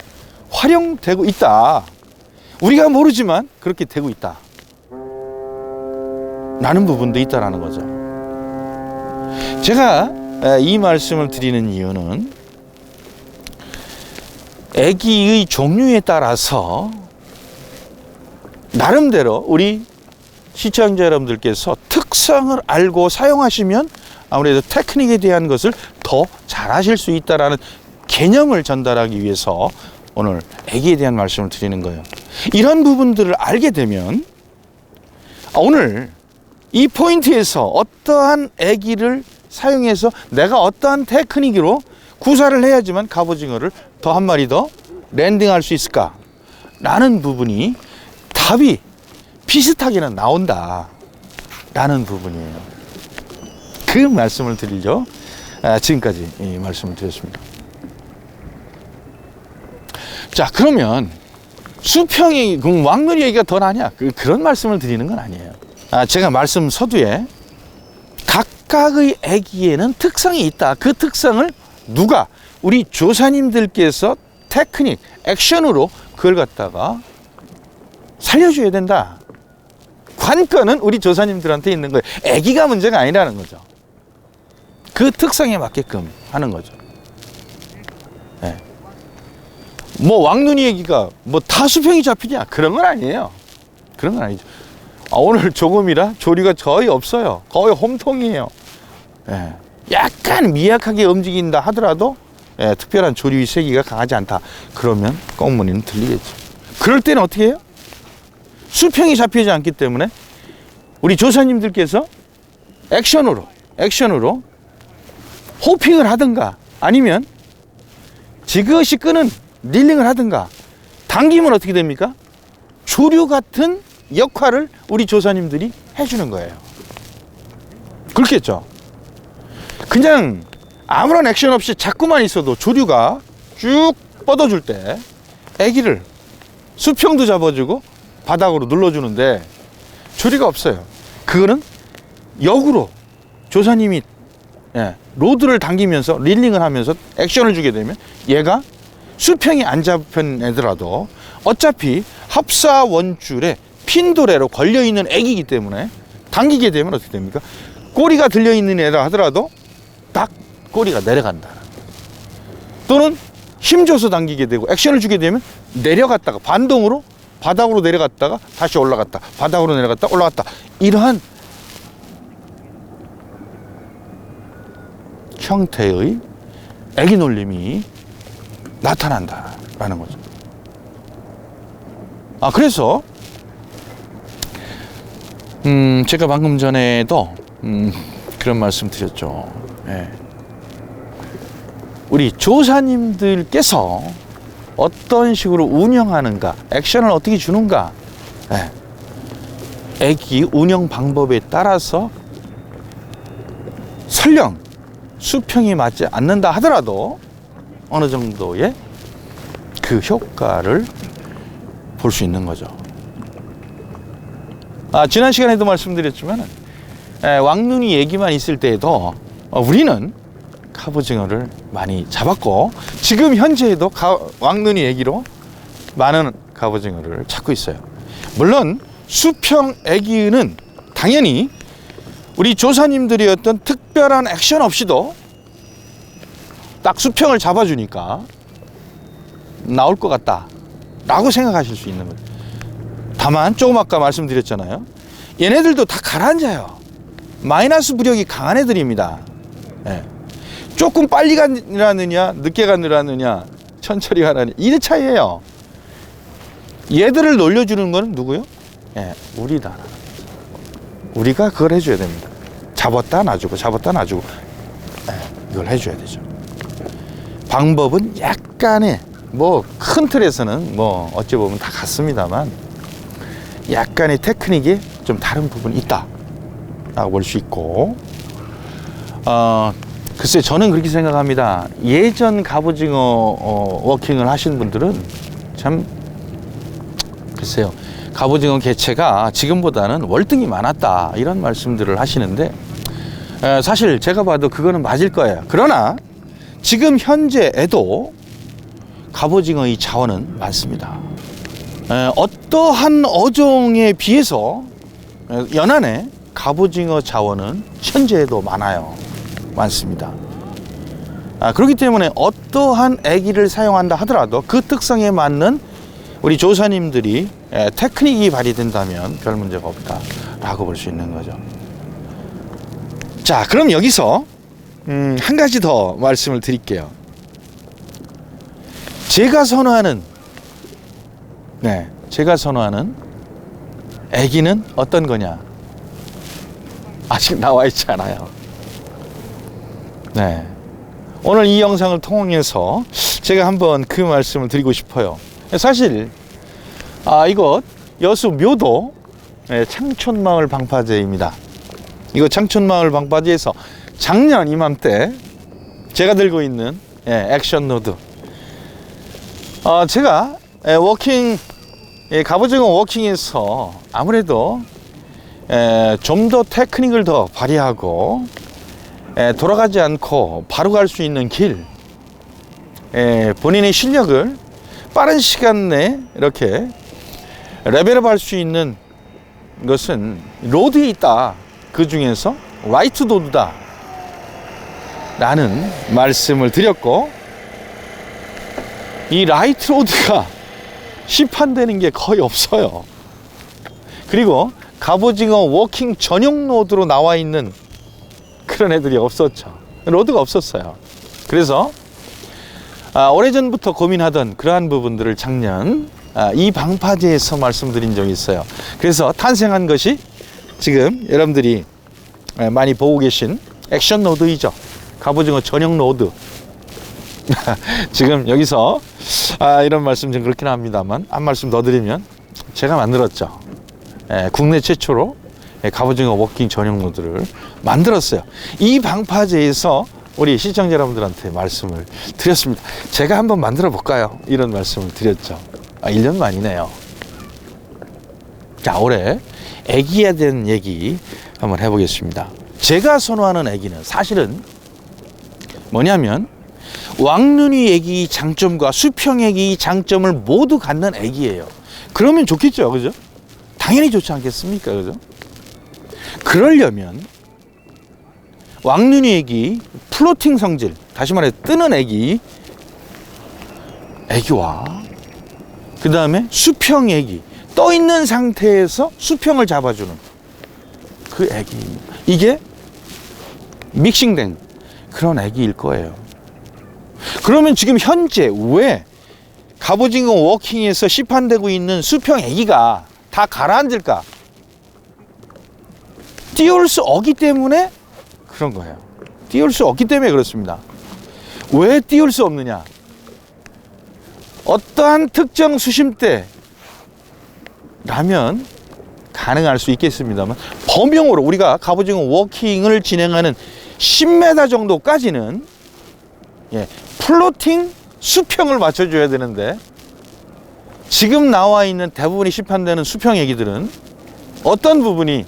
활용되고 있다. 우리가 모르지만 그렇게 되고 있다. 라는 부분도 있다라는 거죠. 제가 이 말씀을 드리는 이유는 애기의 종류에 따라서 나름대로 우리 시청자 여러분들께서 특성을 알고 사용하시면 아무래도 테크닉에 대한 것을 더 잘 하실 수 있다라는 개념을 전달하기 위해서 오늘 아기에 대한 말씀을 드리는 거예요. 이런 부분들을 알게 되면 오늘 이 포인트에서 어떠한 아기를 사용해서 내가 어떠한 테크닉으로 구사를 해야지만 갑오징어를 더 한 마리 더 랜딩할 수 있을까 라는 부분이 답이 비슷하게는 나온다 라는 부분이에요. 그 말씀을 드리려 지금까지 이 말씀을 드렸습니다. 자, 그러면 수평이 왕놀이 얘기가 더 나냐? 그런 말씀을 드리는 건 아니에요. 제가 말씀 서두에 각각의 아기에는 특성이 있다. 그 특성을 누가? 우리 조사님들께서 테크닉, 액션으로 그걸 갖다가 살려줘야 된다. 관건은 우리 조사님들한테 있는 거예요. 아기가 문제가 아니라는 거죠. 그 특성에 맞게끔 하는 거죠. 네. 뭐 왕눈이 아기가 뭐 다 수평이 잡히냐? 그런 건 아니에요. 그런 건 아니죠. 오늘 조금이라 조류가 거의 없어요. 거의 홈통이에요. 예. 약간 미약하게 움직인다 하더라도 특별한 조류의 세기가 강하지 않다. 그러면 꽁무니는 들리겠죠. 그럴 때는 어떻게 해요? 수평이 잡히지 않기 때문에 우리 조사님들께서 액션으로 호핑을 하든가 아니면 지그시 끄는 릴링을 하든가 당기면 어떻게 됩니까? 조류 같은 역할을 우리 조사님들이 해주는 거예요. 그렇겠죠? 그냥 아무런 액션 없이 자꾸만 있어도 조류가 쭉 뻗어줄 때 애기를 수평도 잡아주고 바닥으로 눌러주는데 조류가 없어요. 그거는 역으로 조사님이 로드를 당기면서 릴링을 하면서 액션을 주게 되면 얘가 수평이 안 잡힌 애더라도 어차피 합사 원줄에 핀도레로 걸려있는 애기이기 때문에 당기게 되면 어떻게 됩니까? 꼬리가 들려있는 애라 하더라도 딱 꼬리가 내려간다. 또는 힘줘서 당기게 되고 액션을 주게 되면 내려갔다가 반동으로 바닥으로 내려갔다가 다시 올라갔다. 바닥으로 내려갔다 올라갔다. 이러한 형태의 애기 놀림이 나타난다라는 거죠. 그래서 제가 방금 전에도 그런 말씀 드렸죠. 우리 조사님들께서 어떤 식으로 운영하는가, 액션을 어떻게 주는가, 애기 운영 방법에 따라서 설령 수평이 맞지 않는다 하더라도 어느 정도의 그 효과를 볼 수 있는 거죠. 지난 시간에도 말씀드렸지만 왕눈이 얘기만 있을 때에도 우리는 갑오징어를 많이 잡았고 지금 현재에도 왕눈이 얘기로 많은 갑오징어를 찾고 있어요. 물론 수평 애기는 당연히 우리 조사님들이 어떤 특별한 액션 없이도 딱 수평을 잡아주니까 나올 것 같다 라고 생각하실 수 있는 거예요. 다만 조금 아까 말씀드렸잖아요. 얘네들도 다 가라앉아요. 마이너스 부력이 강한 애들입니다. 조금 빨리 가느냐 늦게 가느냐 천천히 가느냐 이 차이예요. 얘들을 놀려주는 건 누구요? 우리다. 우리가 그걸 해줘야 됩니다. 잡았다 놔주고 잡았다 놔주고 이걸 해줘야 되죠. 방법은 약간의 뭐 큰 틀에서는 뭐 어찌 보면 다 같습니다만 약간의 테크닉이 좀 다른 부분이 있다 라고 볼 수 있고 글쎄 저는 그렇게 생각합니다. 예전 갑오징어 워킹을 하신 분들은 참 글쎄요 갑오징어 개체가 지금보다는 월등히 많았다 이런 말씀들을 하시는데 사실 제가 봐도 그거는 맞을 거예요. 그러나 지금 현재에도 갑오징어의 자원은 많습니다. 어떠한 어종에 비해서 연안에 갑오징어 자원은 현재에도 많습니다. 그렇기 때문에 어떠한 애기를 사용한다 하더라도 그 특성에 맞는 우리 조사님들이 테크닉이 발휘된다면 별 문제가 없다라고 볼 수 있는 거죠. 자, 그럼 여기서 한 가지 더 말씀을 드릴게요. 제가 선호하는 애기는 어떤 거냐? 아직 나와 있지 않아요. 네. 오늘 이 영상을 통해서 제가 한번 그 말씀을 드리고 싶어요. 사실 이곳 여수 묘도 창촌마을 방파제입니다. 이거 창촌마을 방파제에서 작년 이맘때 제가 들고 있는 액션 노드, 제가 갑오징어 워킹에서 아무래도 좀 더 테크닉을 더 발휘하고 돌아가지 않고 바로 갈 수 있는 길, 본인의 실력을 빠른 시간 내에 이렇게 레벨업 할 수 있는 것은 로드에 있다. 그 중에서 라이트 로드다 라는 말씀을 드렸고, 이 라이트 로드가 시판되는 게 거의 없어요. 그리고 갑오징어 워킹 전용 로드로 나와 있는 그런 애들이 없었죠. 로드가 없었어요. 그래서 오래전부터 고민하던 그러한 부분들을 작년 이 방파제에서 말씀드린 적이 있어요. 그래서 탄생한 것이 지금 여러분들이 많이 보고 계신 액션 로드이죠. 갑오징어 전용 로드. 지금 여기서 이런 말씀 좀 그렇긴 합니다만 한 말씀 더 드리면, 제가 만들었죠. 국내 최초로 갑오징어 워킹 전용 로드를 만들었어요. 이 방파제에서 우리 시청자 여러분들한테 말씀을 드렸습니다. 제가 한번 만들어 볼까요? 이런 말씀을 드렸죠. 1년 만이네요. 자, 올해 애기에 대한 얘기 한번 해보겠습니다. 제가 선호하는 애기는 사실은 뭐냐면 왕눈이 애기 장점과 수평 애기 장점을 모두 갖는 애기예요. 그러면 좋겠죠, 그죠? 당연히 좋지 않겠습니까, 그죠? 그러려면 왕눈이 애기 플로팅 성질, 다시 말해 뜨는 애기와 그 다음에 수평 애기, 떠 있는 상태에서 수평을 잡아주는 그 애기, 이게 믹싱된 그런 애기일 거예요. 그러면 지금 현재 왜 갑오징어 워킹에서 시판되고 있는 수평 애기가 다 가라앉을까? 띄울 수 없기 때문에 그런 거예요. 띄울 수 없기 때문에 그렇습니다. 왜 띄울 수 없느냐? 어떠한 특정 수심대라면 가능할 수 있겠습니다만, 범용으로 우리가 갑오징어 워킹을 진행하는 10m 정도까지는 플로팅 수평을 맞춰줘야 되는데, 지금 나와 있는 대부분이 시판되는 수평 애기들은 어떤 부분이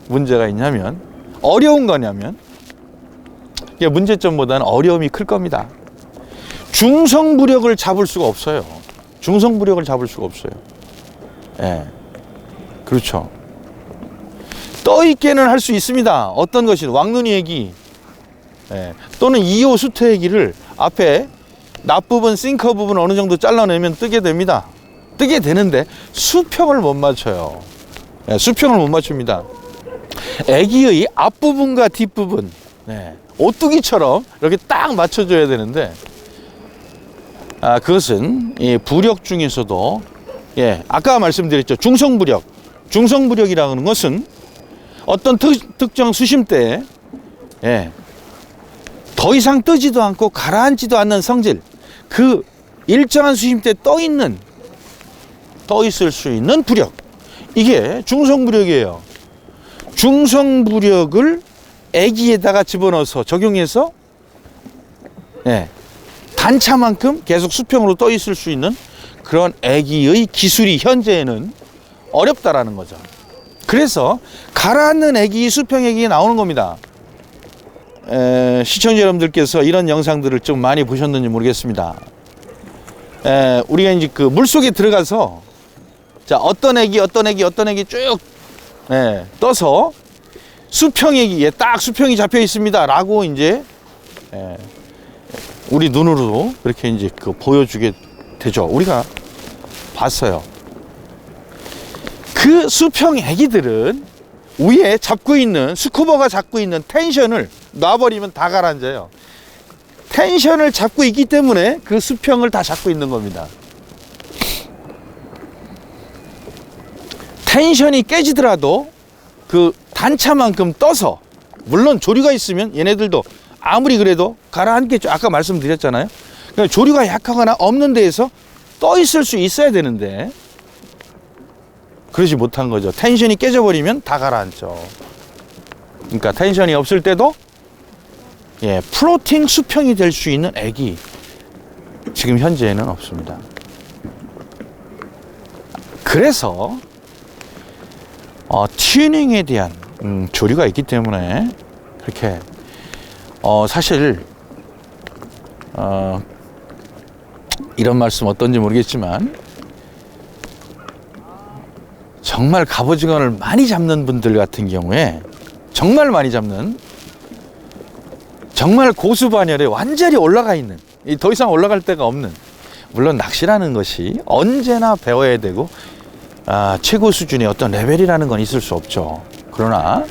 문제가 있냐면, 어려운 거냐면, 문제점보다는 어려움이 클 겁니다. 중성부력을 잡을 수가 없어요. 중성부력을 잡을 수가 없어요. 그렇죠. 떠있게는 할 수 있습니다. 어떤 것이 왕눈이 애기, 또는 2호 수태 애기를 앞에 납 부분, 싱커 부분 어느 정도 잘라내면 뜨게 됩니다. 뜨게 되는데 수평을 못 맞춰요. 수평을 못 맞춥니다. 애기의 앞부분과 뒷부분, 오뚜기처럼 이렇게 딱 맞춰줘야 되는데, 그것은 이 부력 중에서도 아까 말씀드렸죠. 중성부력. 중성부력이라는 것은 어떤 특정 수심대에 더 이상 뜨지도 않고 가라앉지도 않는 성질, 그 일정한 수심대에 떠 있을 수 있는 부력, 이게 중성부력이에요. 중성부력을 애기에다가 집어넣어서 적용해서 단차만큼 계속 수평으로 떠 있을 수 있는 그런 애기의 기술이 현재는 어렵다라는 거죠. 그래서 가라앉는 애기, 수평 애기 나오는 겁니다. 시청자 여러분들께서 이런 영상들을 좀 많이 보셨는지 모르겠습니다. 우리가 이제 그 물속에 들어가서, 자, 어떤 애기 쭉 떠서 수평 애기에 딱 수평이 잡혀 있습니다 라고 이제 우리 눈으로 그렇게 이제 그 보여주게 되죠. 우리가 봤어요. 그 수평 애기들은 위에 잡고 있는, 스쿠버가 잡고 있는 텐션을 놔버리면 다 가라앉아요. 텐션을 잡고 있기 때문에 그 수평을 다 잡고 있는 겁니다. 텐션이 깨지더라도 그 단차만큼 떠서, 물론 조류가 있으면 얘네들도 아무리 그래도 가라앉겠죠. 아까 말씀드렸잖아요. 그러니까 조류가 약하거나 없는 데에서 떠 있을 수 있어야 되는데 그러지 못한 거죠. 텐션이 깨져버리면 다 가라앉죠. 그러니까 텐션이 없을 때도 플로팅 수평이 될 수 있는 액이 지금 현재는 없습니다. 그래서 튜닝에 대한 조류가 있기 때문에 그렇게 사실 이런 말씀 어떤지 모르겠지만 정말 갑오징어를 많이 잡는 분들 같은 경우에 정말 많이 잡는, 정말 고수반열에 완전히 올라가 있는, 더 이상 올라갈 데가 없는, 물론 낚시라는 것이 언제나 배워야 되고 최고 수준의 어떤 레벨이라는 건 있을 수 없죠. 그러나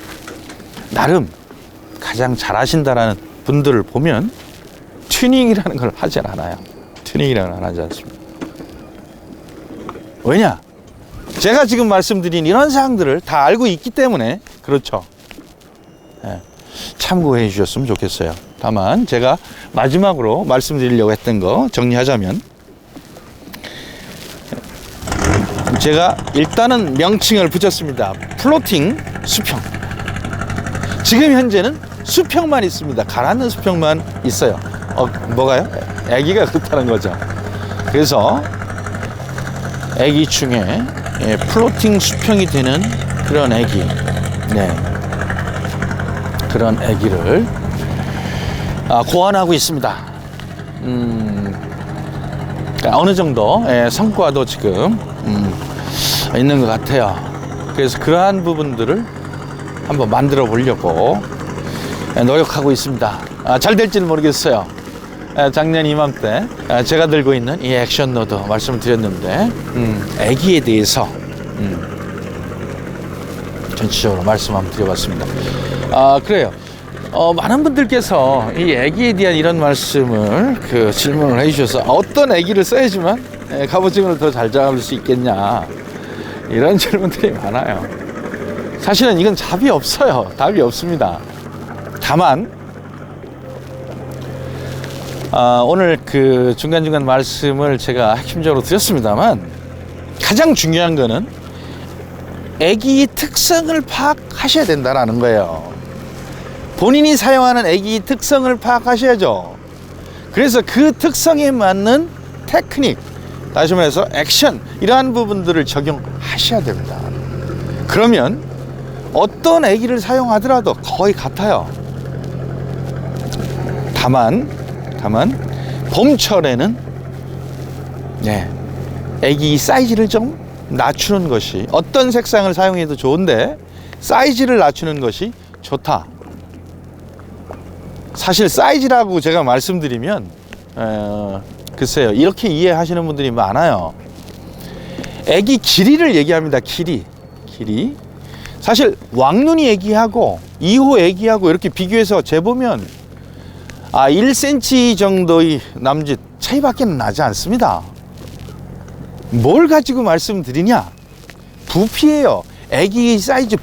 나름 가장 잘하신다라는 분들을 보면 튜닝이라는 걸 하지 않아요. 튜닝이라는 걸 하지 않습니다. 왜냐? 제가 지금 말씀드린 이런 사항들을 다 알고 있기 때문에 그렇죠. 참고해 주셨으면 좋겠어요. 다만 제가 마지막으로 말씀드리려고 했던 거 정리하자면, 제가 일단은 명칭을 붙였습니다. 플로팅 수평. 지금 현재는 수평만 있습니다. 가라앉는 수평만 있어요. 뭐가요? 애기가 그렇다는 거죠. 그래서 애기 중에 플로팅 수평이 되는 그런 애기, 그런 애기를 고안하고 있습니다. 어느 정도 성과도 지금 있는 것 같아요. 그래서 그러한 부분들을 한번 만들어 보려고 노력하고 있습니다. 잘 될지는 모르겠어요. 작년 이맘때 제가 들고 있는 이 액션 로드 말씀을 드렸는데 애기에 대해서 전체적으로 말씀 한번 드려봤습니다. 그래요. 많은 분들께서 이 애기에 대한 이런 말씀을 질문을 해주셔서 어떤 애기를 써야지만 갑오징어를 더 잘 잡을 수 있겠냐, 이런 질문들이 많아요. 사실은 이건 답이 없어요. 답이 없습니다. 다만 오늘 중간중간 말씀을 제가 핵심적으로 드렸습니다만, 가장 중요한 거는 애기의 특성을 파악하셔야 된다는 거예요. 본인이 사용하는 애기의 특성을 파악하셔야죠. 그래서 그 특성에 맞는 테크닉, 다시 말해서 액션, 이러한 부분들을 적용하셔야 됩니다. 그러면 어떤 애기를 사용하더라도 거의 같아요. 다만 봄철에는 애기 사이즈를 좀 낮추는 것이, 어떤 색상을 사용해도 좋은데 사이즈를 낮추는 것이 좋다. 사실 사이즈라고 제가 말씀드리면 글쎄요, 이렇게 이해하시는 분들이 많아요. 애기 길이를 얘기합니다. 길이. 사실 왕눈이 애기하고 2호 애기하고 이렇게 비교해서 재보면 1cm 정도의 남짓 차이밖에 나지 않습니다. 뭘 가지고 말씀드리냐? 부피예요. 애기 사이즈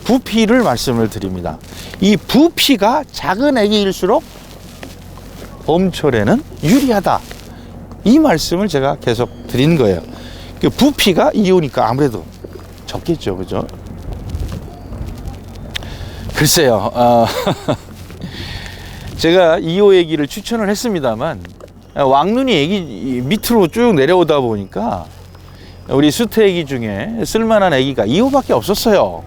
부피를 말씀을 드립니다. 이 부피가 작은 애기일수록 봄철에는 유리하다, 이 말씀을 제가 계속 드린 거예요. 그 부피가 2호니까 아무래도 적겠죠, 그죠? 글쎄요, 제가 2호 애기를 추천을 했습니다만 왕눈이 애기 밑으로 쭉 내려오다 보니까 우리 수태 애기 중에 쓸만한 애기가 2호밖에 없었어요.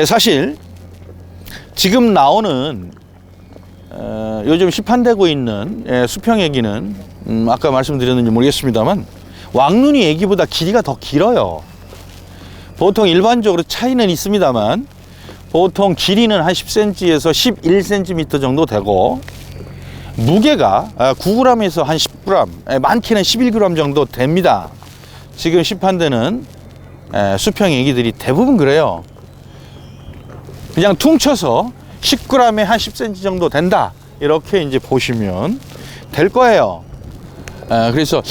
사실 지금 나오는 요즘 시판되고 있는 수평 애기는 아까 말씀드렸는지 모르겠습니다만 왕눈이 애기보다 길이가 더 길어요. 보통 일반적으로 차이는 있습니다만 보통 길이는 한 10cm에서 11cm 정도 되고 무게가 9g에서 한 10g, 많게는 11g 정도 됩니다. 지금 시판되는 수평 애기들이 대부분 그래요. 그냥 퉁쳐서 10g에 한 10cm 정도 된다. 이렇게 이제 보시면 될 거예요. 그래서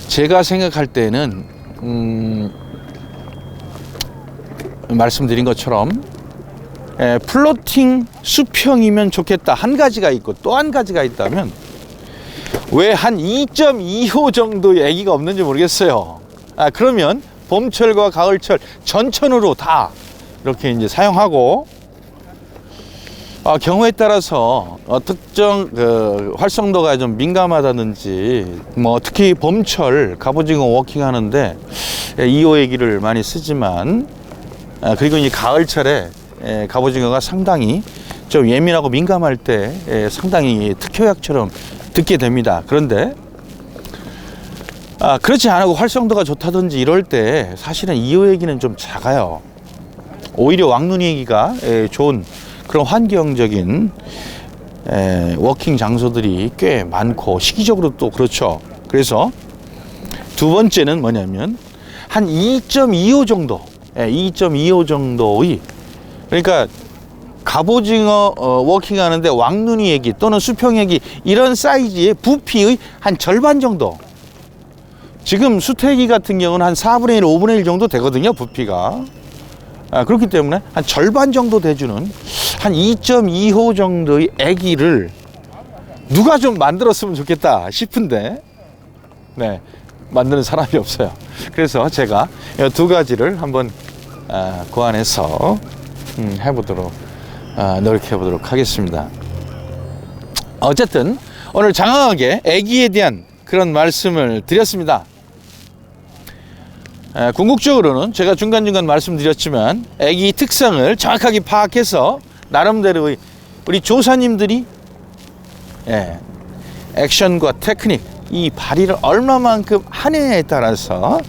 제가 생각할 때는 말씀드린 것처럼 플로팅 수평이면 좋겠다. 한 가지가 있고 또 한 가지가 있다면 왜 한 2.25 정도의 애기가 없는지 모르겠어요. 그러면 봄철과 가을철 전천으로 다 이렇게 이제 사용하고 경우에 따라서 특정 활성도가 좀 민감하다든지 뭐 특히 봄철 갑오징어 워킹하는데 2호 애기를 많이 쓰지만 그리고 이제 가을철에 갑오징어가 상당히 좀 예민하고 민감할 때 상당히 특효약처럼 듣게 됩니다. 그런데 그렇지 않고 활성도가 좋다든지 이럴 때 사실은 2호 애기는 좀 작아요. 오히려 왕눈이 애기가 좋은 그런 환경적인 워킹 장소들이 꽤 많고 시기적으로 또 그렇죠. 그래서 두 번째는 뭐냐면 한 2.25 정도 2.25 정도의 그러니까 갑오징어 워킹 하는데 왕눈이 애기 또는 수평 애기 이런 사이즈의 부피의 한 절반 정도. 지금 수태기 같은 경우는 한 4분의 1, 5분의 1 정도 되거든요, 부피가. 그렇기 때문에 한 절반 정도 돼주는 한 2.25 정도의 애기를 누가 좀 만들었으면 좋겠다 싶은데 만드는 사람이 없어요. 그래서 제가 이 두 가지를 한번 고안해서 해보도록 노력해 보도록 하겠습니다. 어쨌든 오늘 장황하게 애기에 대한 그런 말씀을 드렸습니다. 궁극적으로는 제가 중간중간 말씀드렸지만 애기 특성을 정확하게 파악해서 나름대로의 우리 조사님들이 액션과 테크닉 이 발휘를 얼마만큼 하느냐에 따라서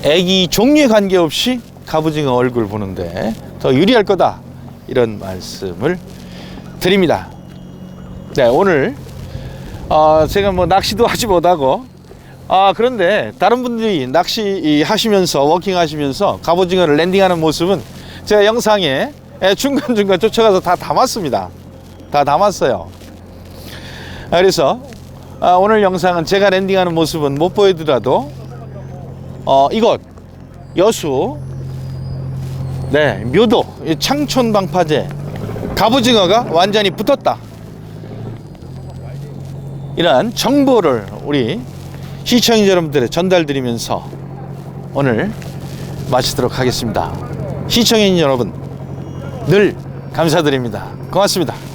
애기 종류에 관계없이 갑오징어 얼굴 보는데 더 유리할 거다 이런 말씀을 드립니다. 오늘 제가 뭐 낚시도 하지 못하고 그런데 다른 분들이 낚시 하시면서 워킹 하시면서 갑오징어를 랜딩하는 모습은 제가 영상에 중간중간 쫓아가서 다 담았습니다. 다 담았어요. 그래서 오늘 영상은 제가 랜딩하는 모습은 못 보여드려도 이곳 여수 묘도 창촌 방파제 갑오징어가 완전히 붙었다 이런 정보를 우리 시청자 여러분들에 전달드리면서 오늘 마치도록 하겠습니다. 시청자 여러분 늘 감사드립니다. 고맙습니다.